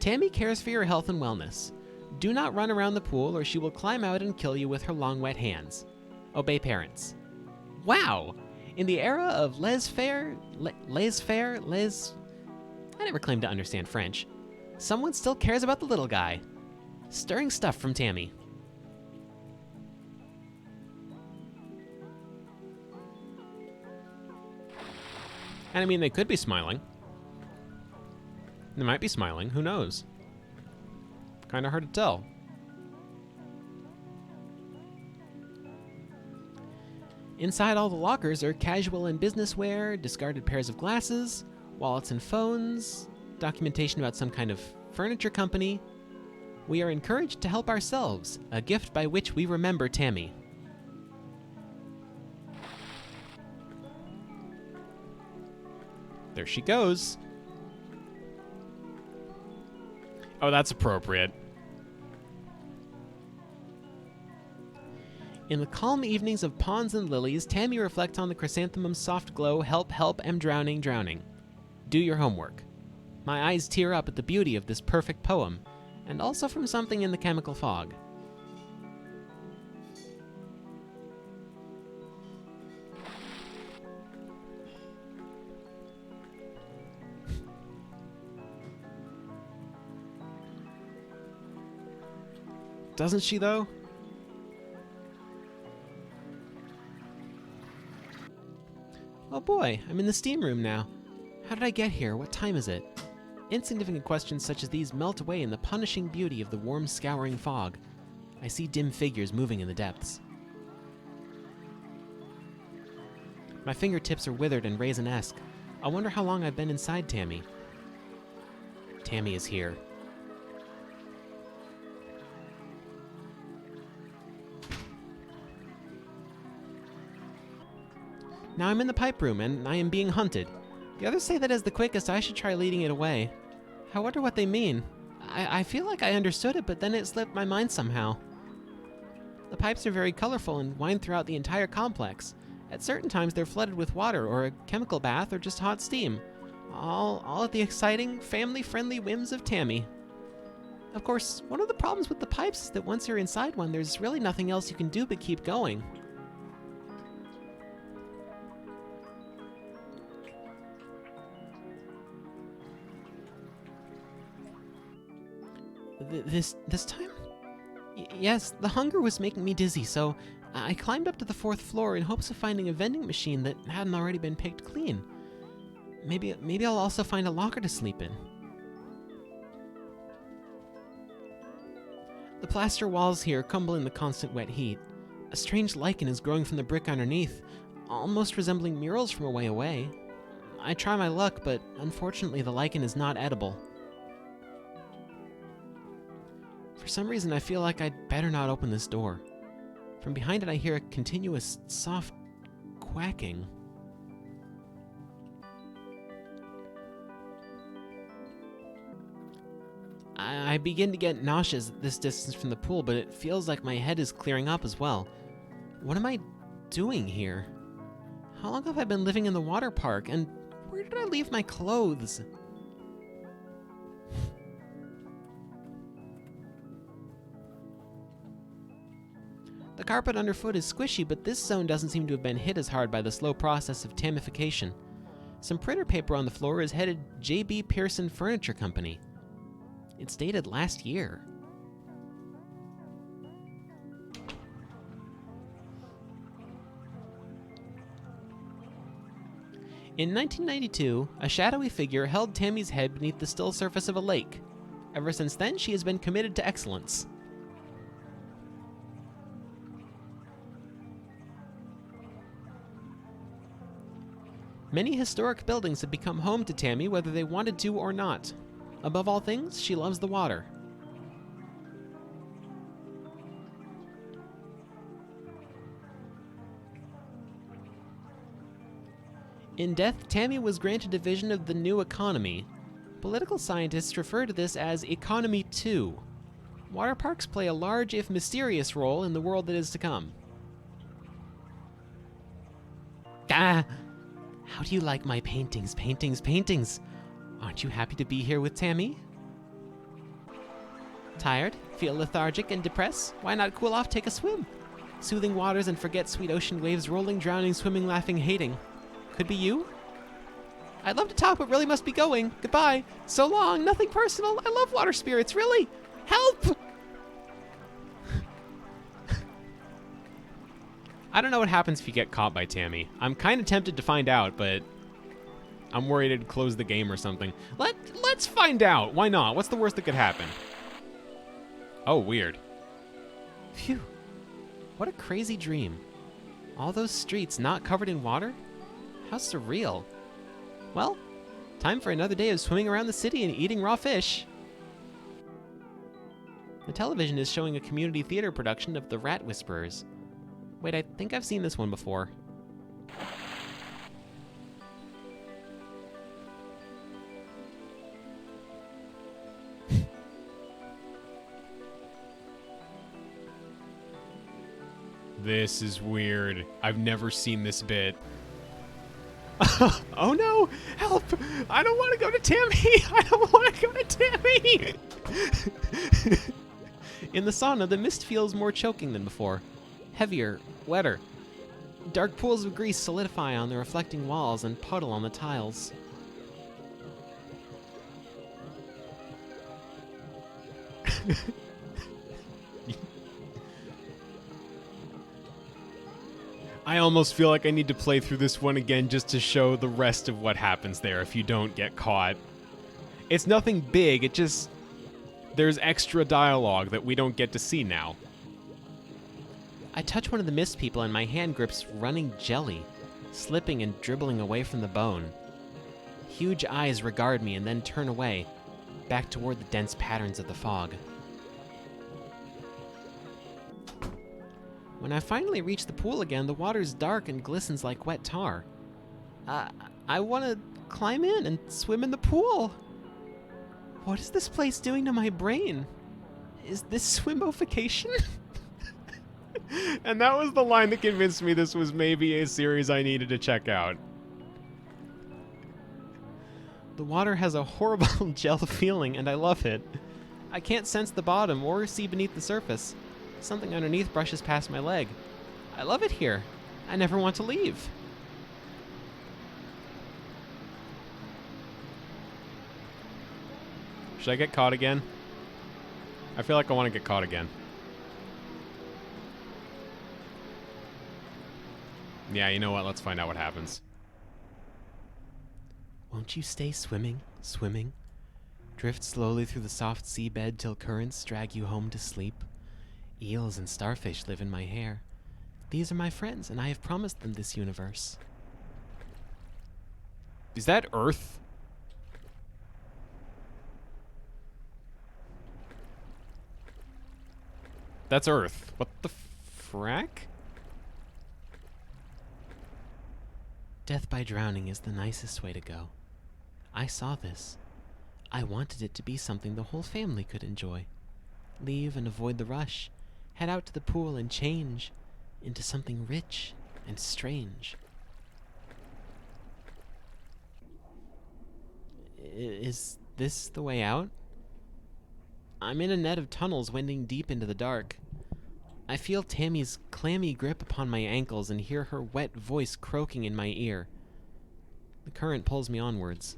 Tammy cares for your health and wellness. Do not run around the pool or she will climb out and kill you with her long wet hands. Obey parents. Wow! In the era of laissez-faire, I never claimed to understand French. Someone still cares about the little guy. Stirring stuff from Tammy. And I mean, they could be smiling. They might be smiling, who knows? Kinda hard to tell. Inside all the lockers are casual and business wear, discarded pairs of glasses, wallets and phones, documentation about some kind of furniture company. We are encouraged to help ourselves, a gift by which we remember Tammy. There she goes. Oh, that's appropriate. In the calm evenings of ponds and lilies, Tammy reflects on the chrysanthemum's soft glow, help, am drowning, drowning. Do your homework. My eyes tear up at the beauty of this perfect poem, and also from something in the chemical fog. Doesn't she, though? Oh boy, I'm in the steam room now. How did I get here? What time is it? Insignificant questions such as these melt away in the punishing beauty of the warm, scouring fog. I see dim figures moving in the depths. My fingertips are withered and raisin-esque. I wonder how long I've been inside Tammy. Tammy is here. Now I'm in the pipe room, and I am being hunted. The others say that as the quickest, I should try leading it away. I wonder what they mean. I feel like I understood it, but then it slipped my mind somehow. The pipes are very colorful and wind throughout the entire complex. At certain times, they're flooded with water, or a chemical bath, or just hot steam. All at the exciting, family-friendly whims of Tammy. Of course, one of the problems with the pipes is that once you're inside one, there's really nothing else you can do but keep going. This time? Yes, the hunger was making me dizzy, so I climbed up to the 4th floor in hopes of finding a vending machine that hadn't already been picked clean. Maybe I'll also find a locker to sleep in. The plaster walls here crumble in the constant wet heat. A strange lichen is growing from the brick underneath, almost resembling murals from a way away. I try my luck, but unfortunately the lichen is not edible. For some reason I feel like I'd better not open this door. From behind it I hear a continuous, soft quacking. I begin to get nauseous at this distance from the pool, but it feels like my head is clearing up as well. What am I doing here? How long have I been living in the water park, and where did I leave my clothes? The carpet underfoot is squishy, but this zone doesn't seem to have been hit as hard by the slow process of tamification. Some printer paper on the floor is headed J.B. Pearson Furniture Company. It's dated last year. In 1992, a shadowy figure held Tammy's head beneath the still surface of a lake. Ever since then, she has been committed to excellence. Many historic buildings have become home to Tammy whether they wanted to or not. Above all things, she loves the water. In death, Tammy was granted a vision of the new economy. Political scientists refer to this as Economy 2. Water parks play a large, if mysterious, role in the world that is to come. Ah! How do you like my paintings, paintings? Aren't you happy to be here with Tammy? Tired? Feel lethargic and depressed? Why not cool off, take a swim? Soothing waters and forget sweet ocean waves rolling, drowning, swimming, laughing, hating. Could be you? I'd love to talk, but really must be going. Goodbye. So long. Nothing personal. I love water spirits, really. Help! I don't know what happens if you get caught by Tammy. I'm kind of tempted to find out, but I'm worried it'd close the game or something. Let's find out. Why not? What's the worst that could happen? Oh, weird. Phew. What a crazy dream. All those streets not covered in water? How surreal. Well, time for another day of swimming around the city and eating raw fish. The television is showing a community theater production of The Rat Whisperers. Wait, I think I've seen this one before. This is weird. I've never seen this bit. Oh no! Help! I don't want to go to Tammy! I don't want to go to Tammy! In the sauna, the mist feels more choking than before. Heavier, wetter. Dark pools of grease solidify on the reflecting walls and puddle on the tiles. I almost feel like I need to play through this one again just to show the rest of what happens there if you don't get caught. It's nothing big, it just... there's extra dialogue that we don't get to see now. I touch one of the mist people and my hand grips running jelly, slipping and dribbling away from the bone. Huge eyes regard me and then turn away, back toward the dense patterns of the fog. When I finally reach the pool again, the water's dark and glistens like wet tar. I want to climb in and swim in the pool. What is this place doing to my brain? Is this swimofication? And that was the line that convinced me this was maybe a series I needed to check out. The water has a horrible gel feeling, and I love it. I can't sense the bottom or see beneath the surface. Something underneath brushes past my leg. I love it here. I never want to leave. Should I get caught again? I feel like I want to get caught again. Yeah, you know what? Let's find out what happens. Won't you stay swimming, swimming? Drift slowly through the soft seabed till currents drag you home to sleep. Eels and starfish live in my hair. These are my friends, and I have promised them this universe. Is that Earth? That's Earth. What the frack? Death by drowning is the nicest way to go. I saw this. I wanted it to be something the whole family could enjoy. Leave and avoid the rush. Head out to the pool and change into something rich and strange. Is this the way out? I'm in a net of tunnels winding deep into the dark. I feel Tammy's clammy grip upon my ankles and hear her wet voice croaking in my ear. The current pulls me onwards.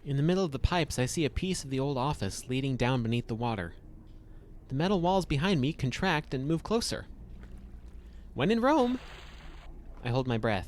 In the middle of the pipes, I see a piece of the old office leading down beneath the water. The metal walls behind me contract and move closer. When in Rome, I hold my breath.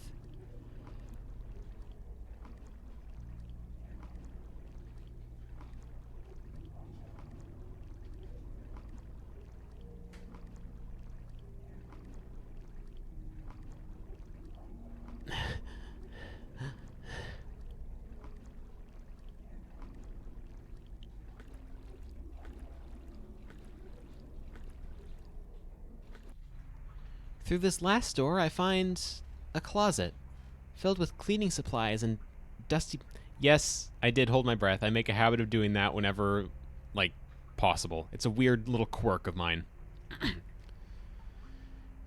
Through this last door, I find a closet filled with cleaning supplies and dusty... Yes, I did hold my breath. I make a habit of doing that whenever, like, possible. It's a weird little quirk of mine.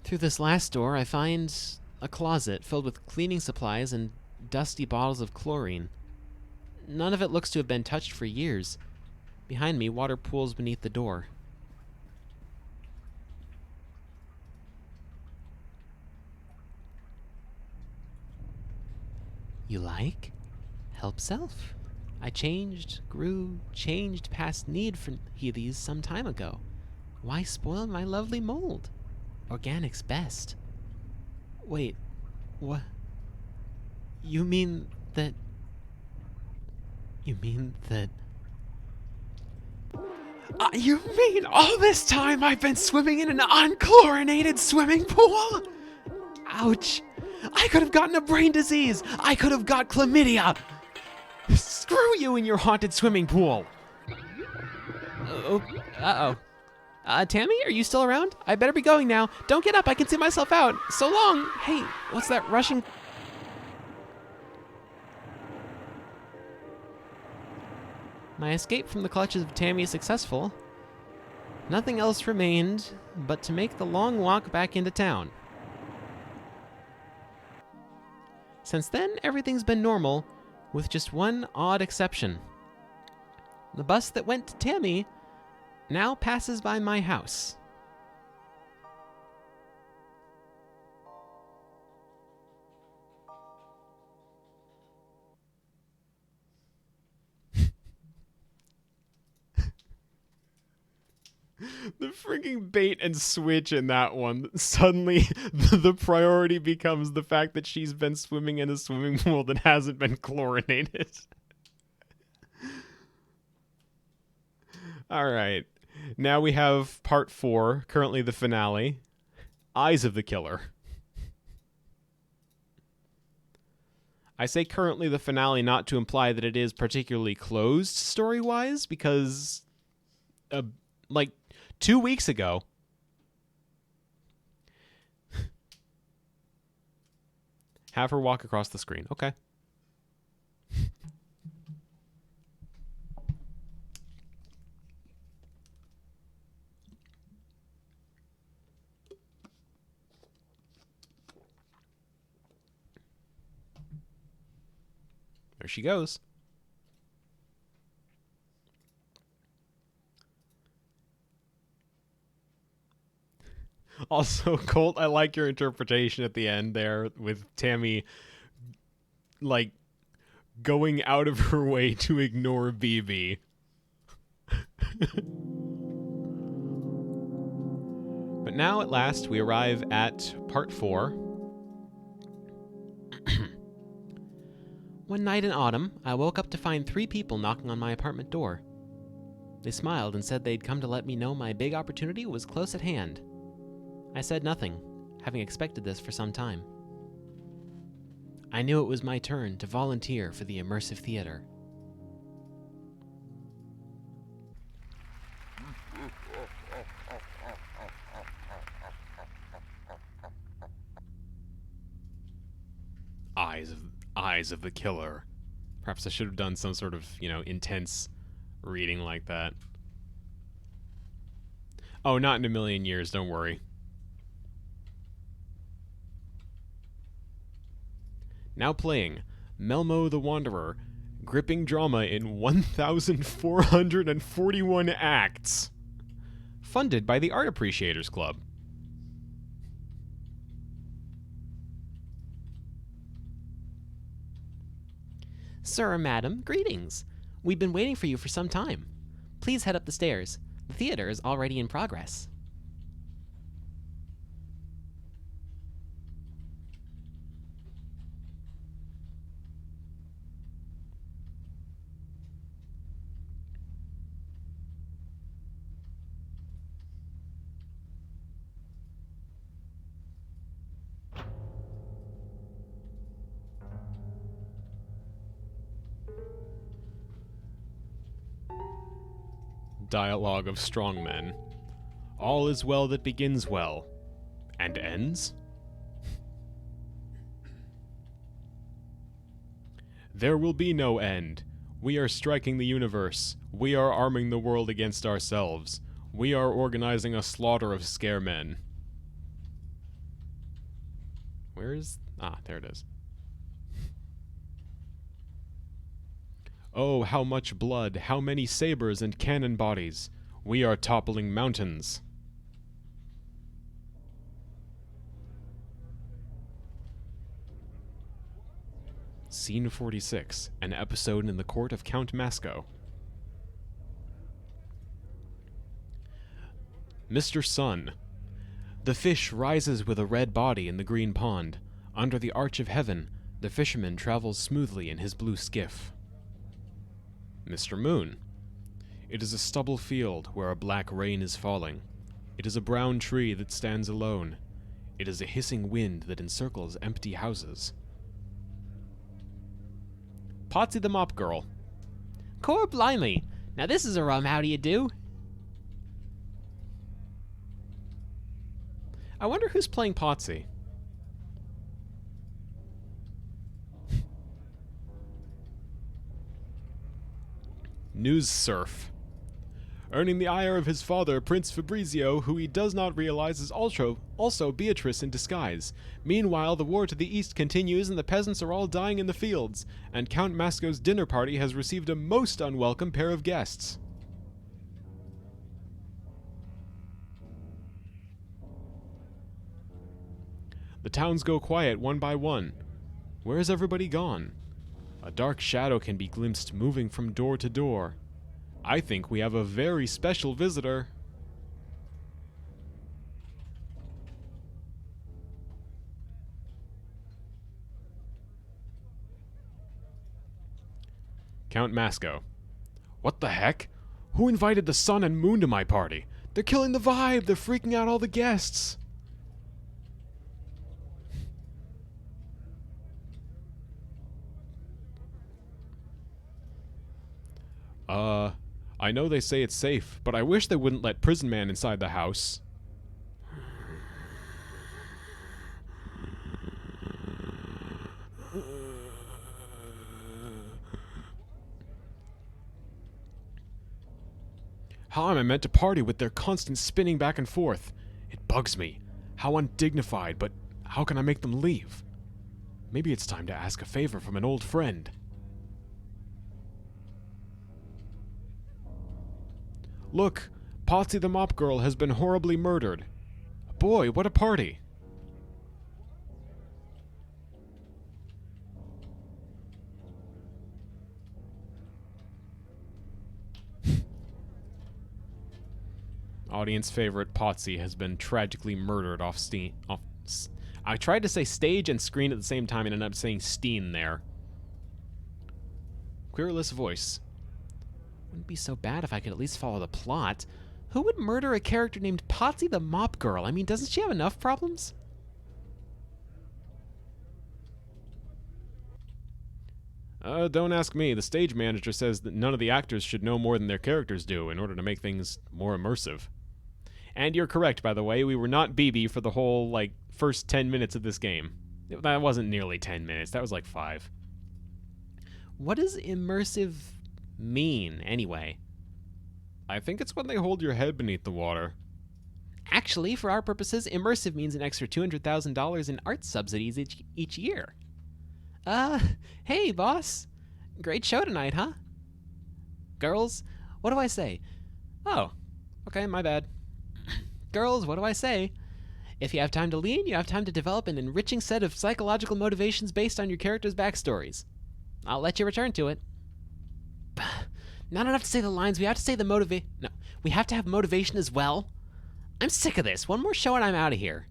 Through this last door, I find a closet filled with cleaning supplies and dusty bottles of chlorine. None of it looks to have been touched for years. Behind me, water pools beneath the door. You like? Help self. I changed, grew, changed past need for these some time ago. Why spoil my lovely mold? Organic's best. Wait, what? You mean that... You mean all this time I've been swimming in an unchlorinated swimming pool? Ouch. I could have gotten a brain disease. I could have got chlamydia. Screw you and your haunted swimming pool. Uh-oh. Tammy, are you still around? I better be going now. Don't get up. I can see myself out. So long. Hey, what's that rushing... My escape from the clutches of Tammy is successful. Nothing else remained but to make the long walk back into town. Since then, everything's been normal, with just one odd exception. The bus that went to Tammy now passes by my house. The freaking bait and switch in that one. Suddenly, the priority becomes the fact that she's been swimming in a swimming pool that hasn't been chlorinated. All right. Now we have part 4, currently the finale. Eyes of the Killer. I say currently the finale not to imply that it is particularly closed story-wise, because, like, 2 weeks ago, have her walk across the screen. Okay. There she goes. Also, Colt, I like your interpretation at the end there with Tammy, like, going out of her way to ignore BB. But now, at last, we arrive at part 4. One night in autumn, I woke up to find 3 people knocking on my apartment door. They smiled and said they'd come to let me know my big opportunity was close at hand. I said nothing, having expected this for some time. I knew it was my turn to volunteer for the immersive theater. Eyes of the killer. Perhaps I should have done some sort of, intense reading like that. Oh, not in a million years, don't worry. Now playing Melmo the Wanderer, gripping drama in 1,441 acts. Funded by the Art Appreciators Club. Sir or madam, greetings. We've been waiting for you for some time. Please head up the stairs. The theater is already in progress. Dialogue of strongmen. All is well that begins well. And ends? There will be no end. We are striking the universe. We are arming the world against ourselves. We are organizing a slaughter of scare men. Where is... Ah, there it is. Oh, how much blood, how many sabers and cannon bodies. We are toppling mountains. Scene 46, an episode in the court of Count Masco. Mr. Sun. The fish rises with a red body in the green pond. Under the arch of heaven, the fisherman travels smoothly in his blue skiff. Mr. Moon. It is a stubble field where a black rain is falling. It is a brown tree that stands alone. It is a hissing wind that encircles empty houses. Potsy the Mop Girl. Cor blimey! Now this is a rum how do you do? I wonder who's playing Potsy. News Surf. Earning the ire of his father, Prince Fabrizio, who he does not realize is also Beatrice in disguise. Meanwhile, the war to the east continues and the peasants are all dying in the fields, and Count Masco's dinner party has received a most unwelcome pair of guests. The towns go quiet one by one. Where has everybody gone? A dark shadow can be glimpsed moving from door to door. I think we have a very special visitor. Count Masco. What the heck? Who invited the sun and moon to my party? They're killing the vibe! They're freaking out all the guests! I know they say it's safe, but I wish they wouldn't let Prison Man inside the house. How am I meant to party with their constant spinning back and forth? It bugs me. How undignified, but how can I make them leave? Maybe it's time to ask a favor from an old friend. Look, Potsy the Mop Girl has been horribly murdered. boy, what a party! Audience favorite Potsy has been tragically murdered off Steam. I tried to say stage and screen at the same time and ended up saying Steen there. Querulous voice. Wouldn't be so bad if I could at least follow the plot. Who would murder a character named Potsy the Mop Girl? I mean, doesn't she have enough problems? Don't ask me. The stage manager says that none of the actors should know more than their characters do in order to make things more immersive. And you're correct, by the way. We were not BB for the whole, first 10 minutes of this game. That wasn't nearly 10 minutes. That was like 5. What does immersive mean, anyway? I think it's when they hold your head beneath the water. Actually, for our purposes, immersive means an extra $200,000 in art subsidies each year. Hey, boss. Great show tonight, huh? Girls, what do I say? Oh, okay, my bad. Girls, what do I say? If you have time to lean, you have time to develop an enriching set of psychological motivations based on your characters' backstories. I'll let you return to it. Not enough to say the lines, we have to say the No, we have to have motivation as well. I'm sick of this. One more show and I'm out of here.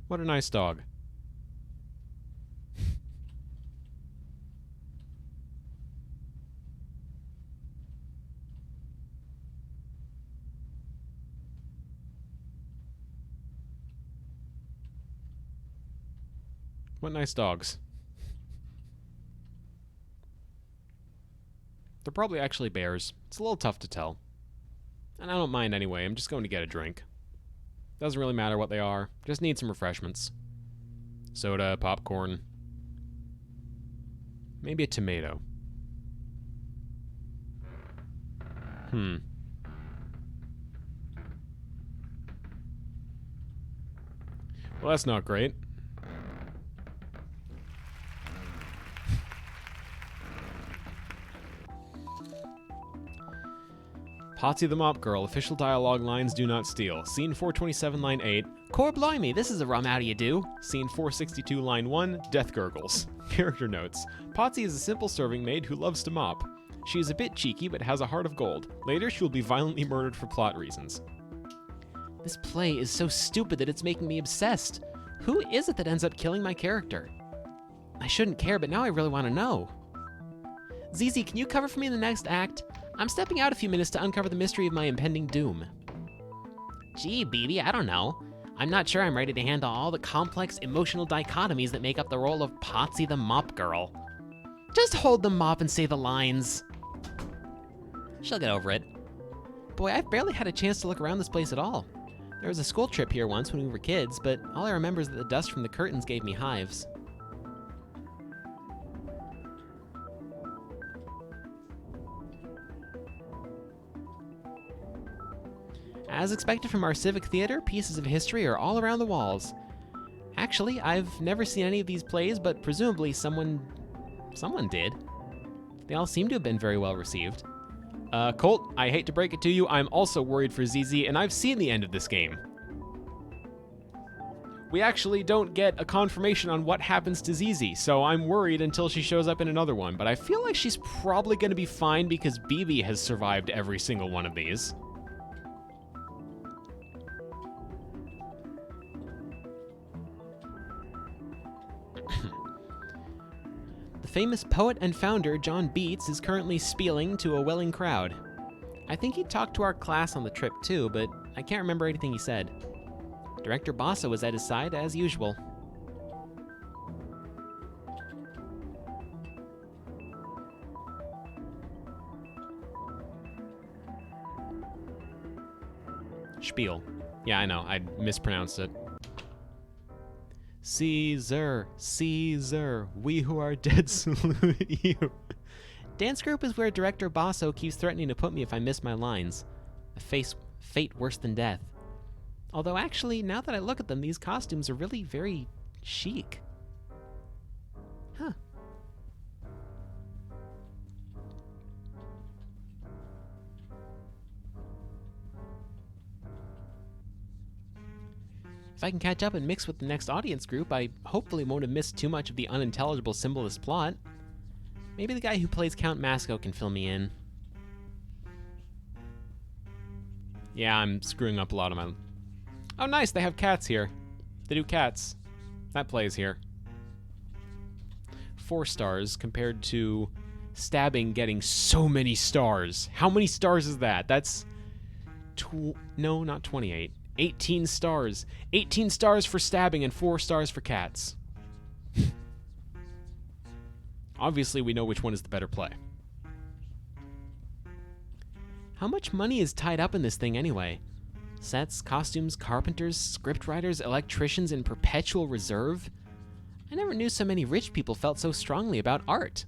What a nice dog. What nice dogs. They're probably actually bears. It's a little tough to tell. And I don't mind anyway. I'm just going to get a drink. Doesn't really matter what they are. Just need some refreshments. Soda, popcorn. Maybe a tomato. Well, that's not great. Potsy the Mop Girl, official dialogue lines do not steal. Scene 427, line 8. Core blimey, this is a rum how do you do. Scene 462, line 1. Death gurgles. Character notes. Potsy is a simple serving maid who loves to mop. She is a bit cheeky but has a heart of gold. Later, she will be violently murdered for plot reasons. This play is so stupid that it's making me obsessed. Who is it that ends up killing my character? I shouldn't care, but now I really want to know. ZZ, can you cover for me in the next act? I'm stepping out a few minutes to uncover the mystery of my impending doom. Gee, BB, I don't know. I'm not sure I'm ready to handle all the complex emotional dichotomies that make up the role of Potsy the Mop Girl. Just hold the mop and say the lines. She'll get over it. Boy, I've barely had a chance to look around this place at all. There was a school trip here once when we were kids, but all I remember is that the dust from the curtains gave me hives. As expected from our civic theater, pieces of history are all around the walls. Actually, I've never seen any of these plays, but presumably someone did. They all seem to have been very well received. Colt, I hate to break it to you, I'm also worried for ZZ, and I've seen the end of this game. We actually don't get a confirmation on what happens to ZZ, so I'm worried until she shows up in another one, but I feel like she's probably going to be fine because BB has survived every single one of these. The famous poet and founder John Beats is currently spieling to a willing crowd. I think he talked to our class on the trip too, but I can't remember anything he said. Director Basso was at his side as usual. Spiel. Yeah, I know, I mispronounced it. Caesar, Caesar, we who are dead salute you. Dance group is where Director Basso keeps threatening to put me if I miss my lines. A fate worse than death. Although actually, now that I look at them, these costumes are really very chic. Huh. If I can catch up and mix with the next audience group, I hopefully won't have missed too much of the unintelligible symbolist plot. Maybe the guy who plays Count Masco can fill me in. Yeah, I'm screwing up a lot of my... Oh, nice, they have cats here. They do cats. That plays here. 4 stars compared to stabbing getting so many stars. How many stars is that? That's... No, not 28. 18 stars. 18 stars for stabbing and 4 stars for cats. Obviously, we know which one is the better play. How much money is tied up in this thing anyway? Sets, costumes, carpenters, scriptwriters, electricians in perpetual reserve? I never knew so many rich people felt so strongly about art.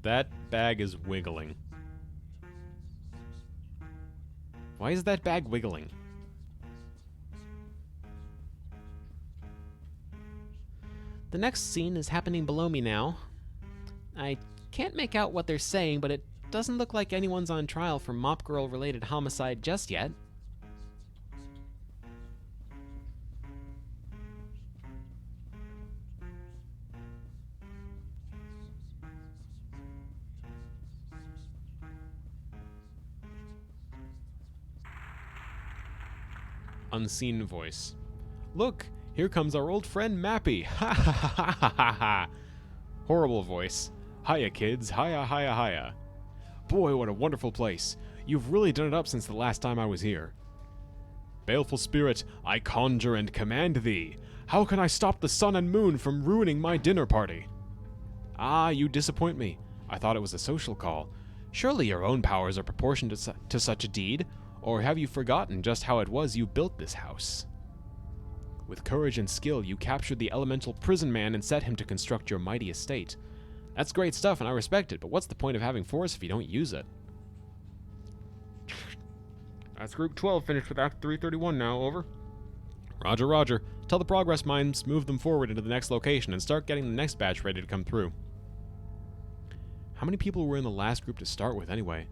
That bag is wiggling. Why is that bag wiggling? The next scene is happening below me now. I can't make out what they're saying, but it doesn't look like anyone's on trial for Mop Girl-related homicide just yet. Unseen voice. Look, here comes our old friend Mappy. Ha ha ha ha ha ha. Horrible voice. Hiya, kids. Hiya, hiya, hiya. Boy, what a wonderful place. You've really done it up since the last time I was here. Baleful spirit, I conjure and command thee. How can I stop the sun and moon from ruining my dinner party? Ah, you disappoint me. I thought it was a social call. Surely your own powers are proportioned to such a deed. Or have you forgotten just how it was you built this house? With courage and skill, you captured the elemental prison man and set him to construct your mighty estate. That's great stuff, and I respect it, but what's the point of having force if you don't use it? That's Group 12 finished with Act 331 now, over. Roger, roger. Tell the progress mines move them forward into the next location and start getting the next batch ready to come through. How many people were in the last group to start with, anyway?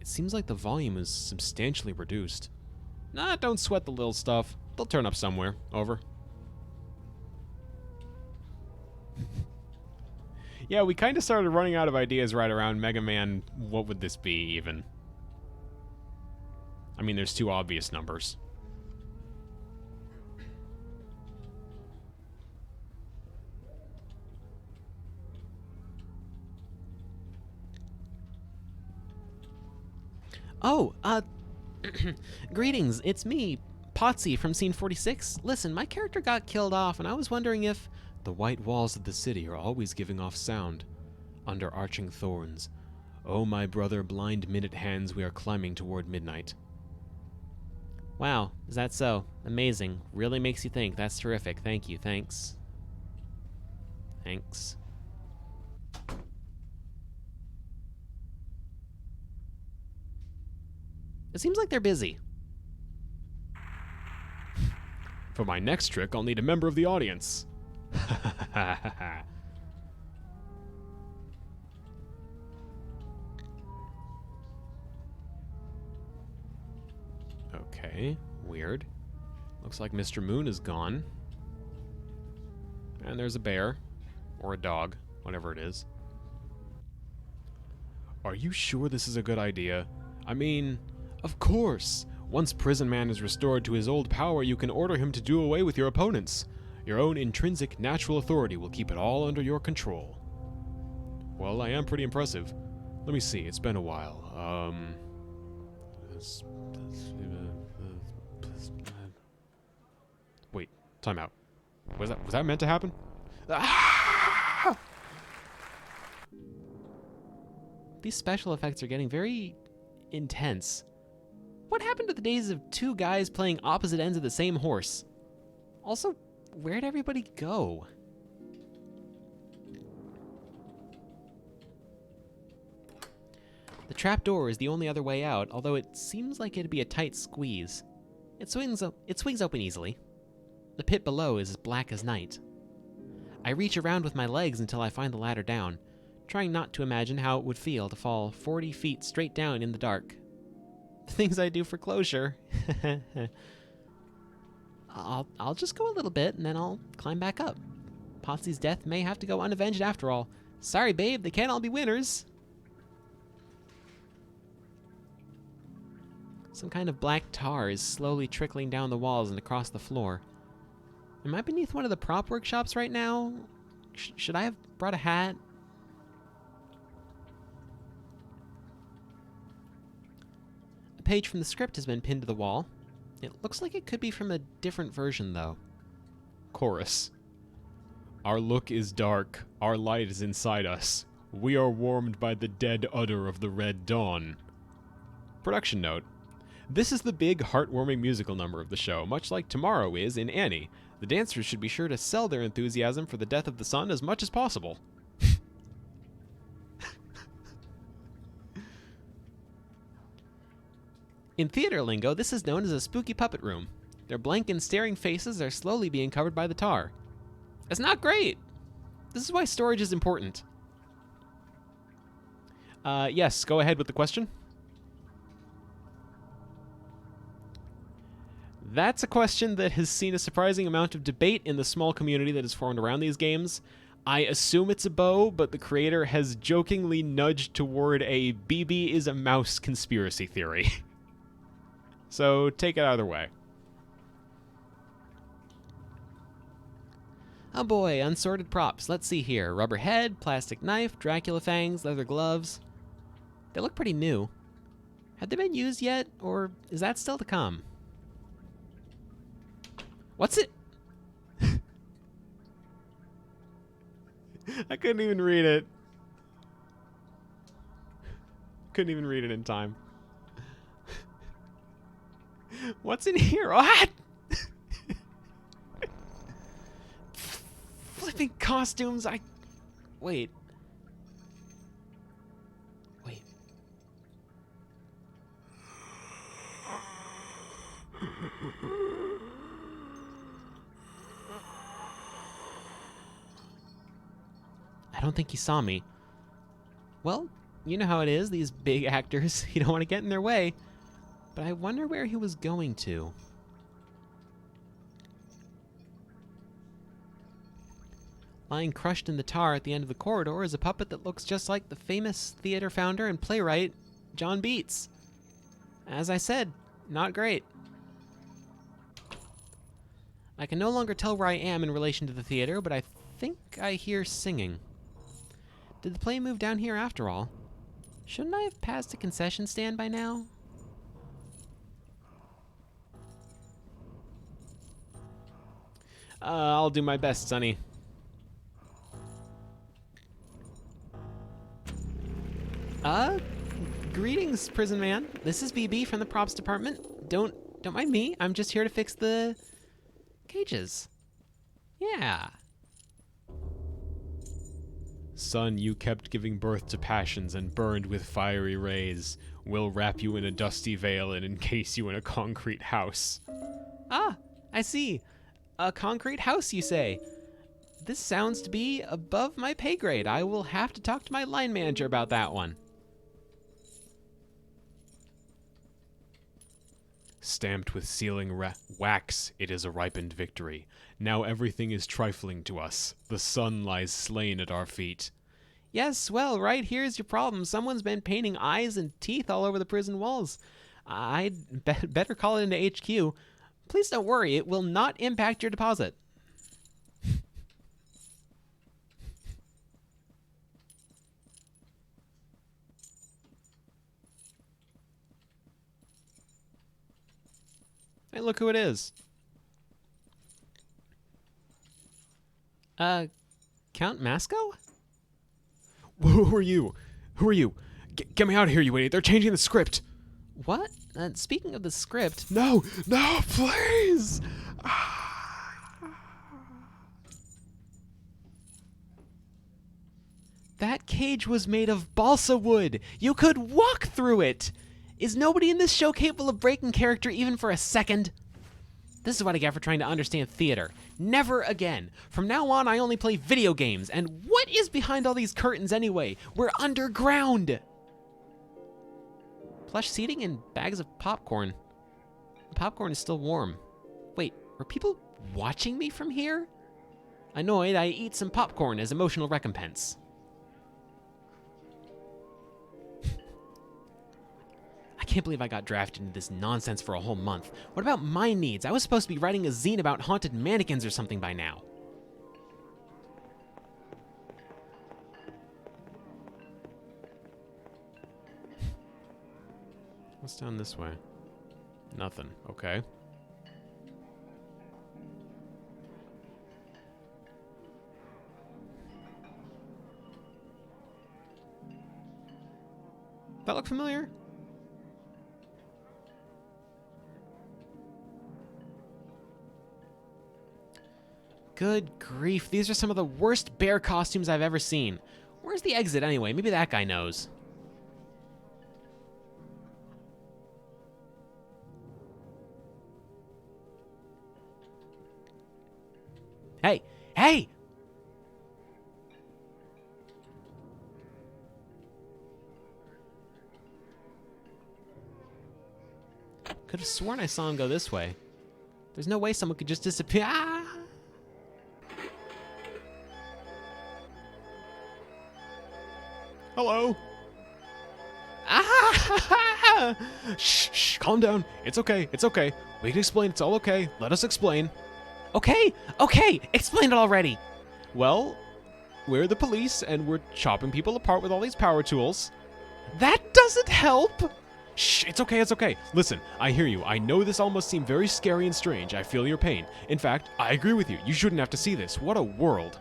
It seems like the volume is substantially reduced. Nah, don't sweat the little stuff. They'll turn up somewhere. Over. Yeah, we kind of started running out of ideas right around Mega Man. What would this be, even? I mean, there's 2 obvious numbers. Oh, greetings, it's me, Potsy from Scene 46. Listen, my character got killed off, and I was wondering if... The white walls of the city are always giving off sound. Under arching thorns. Oh, my brother, blind minute hands, we are climbing toward midnight. Wow, is that so? Amazing. Really makes you think. That's terrific. Thank you. Thanks. Thanks. It seems like they're busy. For my next trick, I'll need a member of the audience. Okay, weird. Looks like Mr. Moon is gone. And there's a bear. Or a dog, whatever it is. Are you sure this is a good idea? I mean, of course! Once Prison Man is restored to his old power, you can order him to do away with your opponents. Your own intrinsic natural authority will keep it all under your control. Well, I am pretty impressive. Let me see, it's been a while. Wait, time out. Was that meant to happen? Ah! These special effects are getting very intense. What happened to the days of 2 guys playing opposite ends of the same horse? Also, where'd everybody go? The trap door is the only other way out, although it seems like it'd be a tight squeeze. It swings open easily. The pit below is as black as night. I reach around with my legs until I find the ladder down, trying not to imagine how it would feel to fall 40 feet straight down in the dark. The things I do for closure. I'll just go a little bit and then I'll climb back up. Potsy's death may have to go unavenged after all. Sorry, babe, they can't all be winners. Some kind of black tar is slowly trickling down the walls and across the floor. Am I beneath one of the prop workshops right now? Should I have brought a hat? A page from the script has been pinned to the wall. It looks like it could be from a different version, though. Chorus. Our look is dark, our light is inside us. We are warmed by the dead udder of the red dawn. Production note. This is the big, heartwarming musical number of the show, much like Tomorrow is in Annie. The dancers should be sure to sell their enthusiasm for the death of the sun as much as possible. In theater lingo, this is known as a spooky puppet room. Their blank and staring faces are slowly being covered by the tar. It's not great! This is why storage is important. Yes, go ahead with the question. That's a question that has seen a surprising amount of debate in the small community that has formed around these games. I assume it's a bow, but the creator has jokingly nudged toward a BB is a mouse conspiracy theory. So take it either way. Oh boy, unsorted props. Let's see here. Rubber head, plastic knife, Dracula fangs, leather gloves. They look pretty new. Have they been used yet, or is that still to come? What's it? I couldn't even read it. Couldn't even read it in time. What's in here? What? Flipping costumes. Wait. I don't think he saw me. Well, you know how it is, these big actors. You don't want to get in their way. But I wonder where he was going to. Lying crushed in the tar at the end of the corridor is a puppet that looks just like the famous theater founder and playwright, John Beats. As I said, not great. I can no longer tell where I am in relation to the theater, but I think I hear singing. Did the play move down here after all? Shouldn't I have passed a concession stand by now? I'll do my best, Sonny. Greetings, prison man. This is BB from the props department. Don't mind me. I'm just here to fix the cages. Yeah. Son, you kept giving birth to passions and burned with fiery rays. We'll wrap you in a dusty veil and encase you in a concrete house. Ah, I see. A concrete house, you say? This sounds to be above my pay grade. I will have to talk to my line manager about that one. Stamped with sealing wax, it is a ripened victory. Now everything is trifling to us. The sun lies slain at our feet. Yes, well, right here's your problem. Someone's been painting eyes and teeth all over the prison walls. I'd better call it into HQ. Please don't worry, it will not impact your deposit. Hey, look who it is. Count Masco? Who are you? Who are you? Get me out of here, you idiot. They're changing the script. What? Speaking of the script... No, please! That cage was made of balsa wood. You could walk through it. Is nobody in this show capable of breaking character even for a second? This is what I get for trying to understand theater. Never again. From now on, I only play video games. And what is behind all these curtains anyway? We're underground. Plush seating and bags of popcorn. The popcorn is still warm. Wait, are people watching me from here? Annoyed, I eat some popcorn as emotional recompense. I can't believe I got drafted into this nonsense for a whole month. What about my needs? I was supposed to be writing a zine about haunted mannequins or something by now. What's down this way? Nothing. Okay. That look familiar? Good grief, these are some of the worst bear costumes I've ever seen. Where's the exit anyway? Maybe that guy knows. Hey! Hey! Could have sworn I saw him go this way. There's no way someone could just disappear. Ah! Hello? Ah! Shh, calm down. It's okay, it's okay. We can explain, it's all okay. Let us explain. Okay, explain it already. Well, we're the police, and we're chopping people apart with all these power tools. That doesn't help. Shh, it's okay, it's okay. Listen, I hear you. I know this all must seem very scary and strange. I feel your pain. In fact, I agree with you. You shouldn't have to see this. What a world.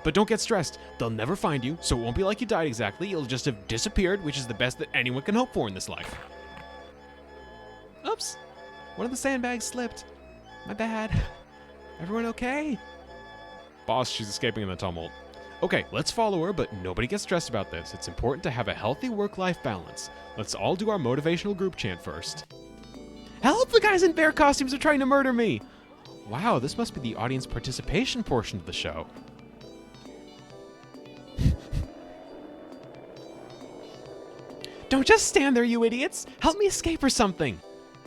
But don't get stressed. They'll never find you, so it won't be like you died exactly. You'll just have disappeared, which is the best that anyone can hope for in this life. Oops. One of the sandbags slipped. My bad. Everyone okay? Boss, she's escaping in the tumult. Okay, let's follow her, but nobody get stressed about this. It's important to have a healthy work-life balance. Let's all do our motivational group chant first. Help! The guys in bear costumes are trying to murder me! Wow, this must be the audience participation portion of the show. Don't just stand there, you idiots! Help me escape or something!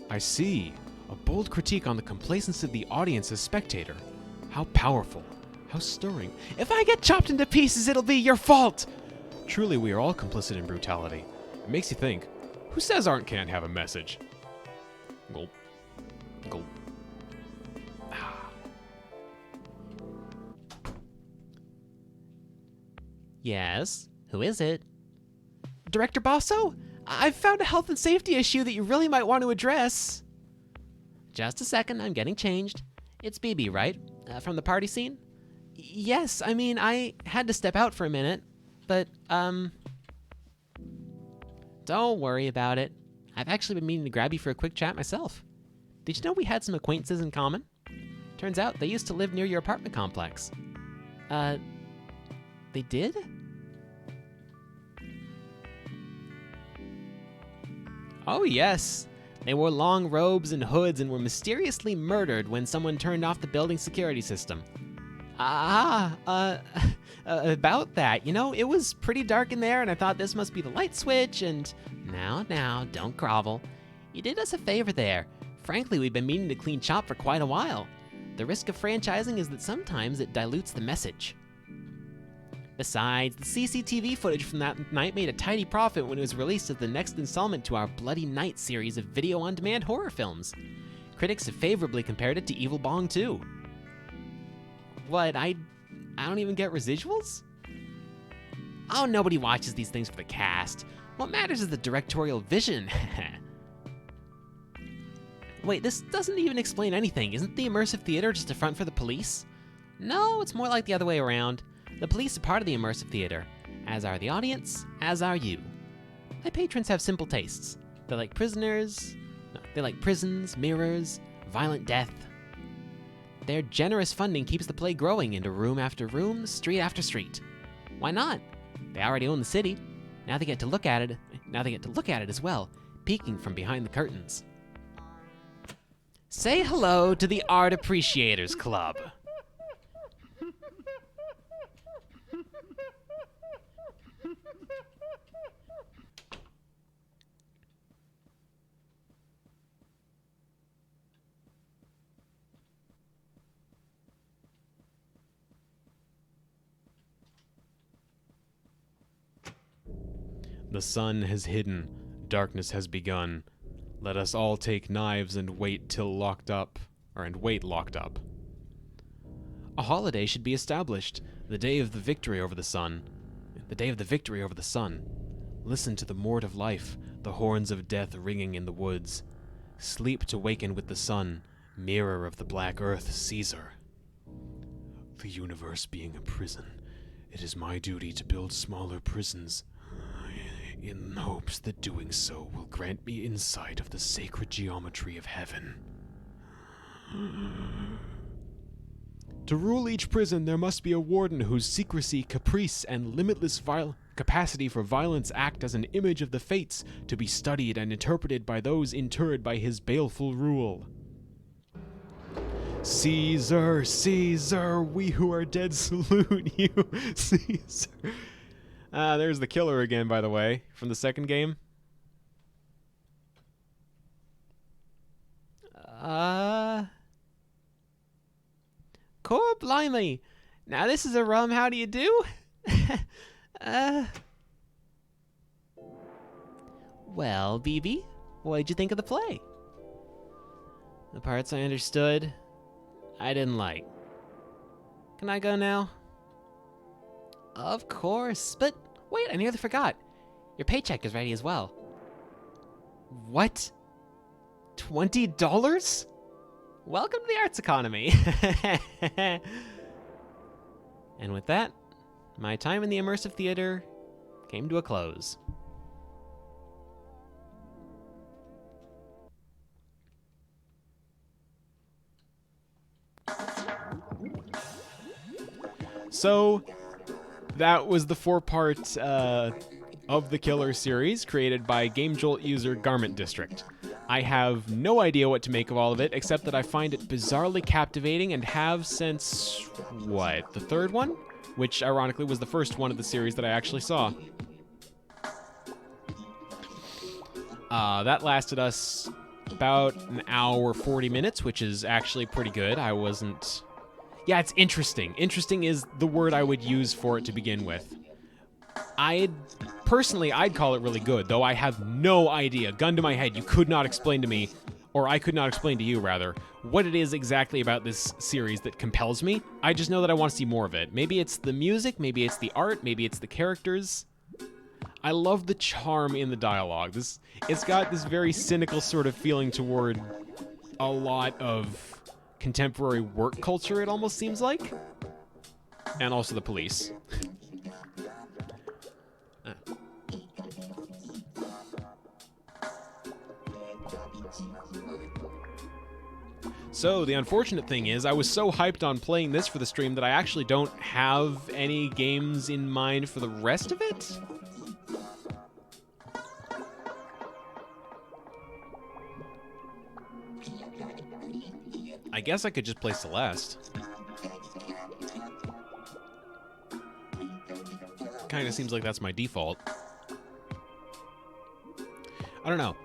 I see. A bold critique on the complacency of the audience as spectator. How powerful. How stirring. If I get chopped into pieces, it'll be your fault! Truly, we are all complicit in brutality. It makes you think, who says art can't have a message? Gulp. Gulp. Ah. Yes? Who is it? Director Basso? I've found a health and safety issue that you really might want to address. Just a second, I'm getting changed. It's BB, right? From the party scene? Yes, I mean, I had to step out for a minute, but, don't worry about it. I've actually been meaning to grab you for a quick chat myself. Did you know we had some acquaintances in common? Turns out they used to live near your apartment complex. They did? Oh, yes. They wore long robes and hoods and were mysteriously murdered when someone turned off the building security system. About that, you know, it was pretty dark in there and I thought this must be the light switch and... Now, don't grovel. You did us a favor there. Frankly, we've been meaning to clean shop for quite a while. The risk of franchising is that sometimes it dilutes the message. Besides, the CCTV footage from that night made a tidy profit when it was released as the next installment to our Bloody Night series of video-on-demand horror films. Critics have favorably compared it to Evil Bong 2. What, I don't even get residuals? Oh, nobody watches these things for the cast. What matters is the directorial vision. Wait, this doesn't even explain anything. Isn't the immersive theater just a front for the police? No, it's more like the other way around. The police are part of the immersive theater, as are the audience, as are you. My patrons have simple tastes. They like prisons, mirrors, violent death. Their generous funding keeps the play growing into room after room, street after street. Why not? They already own the city. Now they get to look at it. Now they get to look at it as well, peeking from behind the curtains. Say hello to the Art Appreciators Club. The sun has hidden, darkness has begun. Let us all take knives and wait locked up. A holiday should be established, The day of the victory over the sun. The day of the victory over the sun. Listen to the mort of life, the horns of death ringing in the woods. Sleep to waken with the sun, mirror of the black earth, Caesar. The universe being a prison, it is my duty to build smaller prisons, in hopes that doing so will grant me insight of the sacred geometry of heaven. To rule each prison, there must be a warden whose secrecy, caprice, and limitless capacity for violence act as an image of the fates, to be studied and interpreted by those interred by his baleful rule. Caesar, Caesar, we who are dead salute you, Caesar. There's the killer again, by the way, from the second game. Core blimey. Now this is a rum how do you do? Well, BB, what did you think of the play? The parts I understood, I didn't like. Can I go now? Of course, but wait, I nearly forgot. Your paycheck is ready as well. What? $20? Welcome to the arts economy. And with that, my time in the immersive theater came to a close. So, that was the 4-part of the Killer series created by GameJolt user Garmentdistrict. I have no idea what to make of all of it, except that I find it bizarrely captivating and have since, what, the third one? Which, ironically, was the first one of the series that I actually saw. That lasted us about an hour, 40 minutes, which is actually pretty good. I wasn't... Yeah, it's interesting. Interesting is the word I would use for it to begin with. I'd call it really good, though I have no idea. Gun to my head, you could not explain to me, or I could not explain to you, rather, what it is exactly about this series that compels me. I just know that I want to see more of it. Maybe it's the music, maybe it's the art, maybe it's the characters. I love the charm in the dialogue. It's got this very cynical sort of feeling toward a lot of contemporary work culture, it almost seems like. And also the police. So, the unfortunate thing is, I was so hyped on playing this for the stream that I actually don't have any games in mind for the rest of it? I guess I could just play Celeste. Kinda seems like that's my default. I don't know.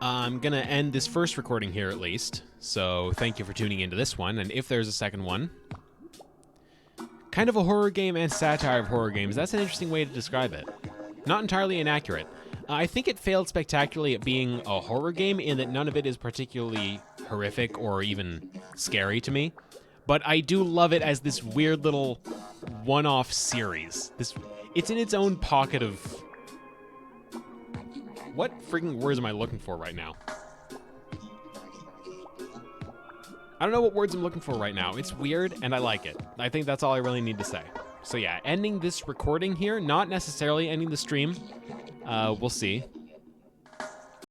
I'm gonna end this first recording here at least, so thank you for tuning into this one, and if there's a second one... Kind of a horror game and satire of horror games, that's an interesting way to describe it. Not entirely inaccurate. I think it failed spectacularly at being a horror game in that none of it is particularly horrific or even scary to me, but I do love it as this weird little one-off series. It's in its own pocket of... What freaking words am I looking for right now? I don't know what words I'm looking for right now. It's weird, and I like it. I think that's all I really need to say. So yeah, ending this recording here, not necessarily ending the stream. We'll see.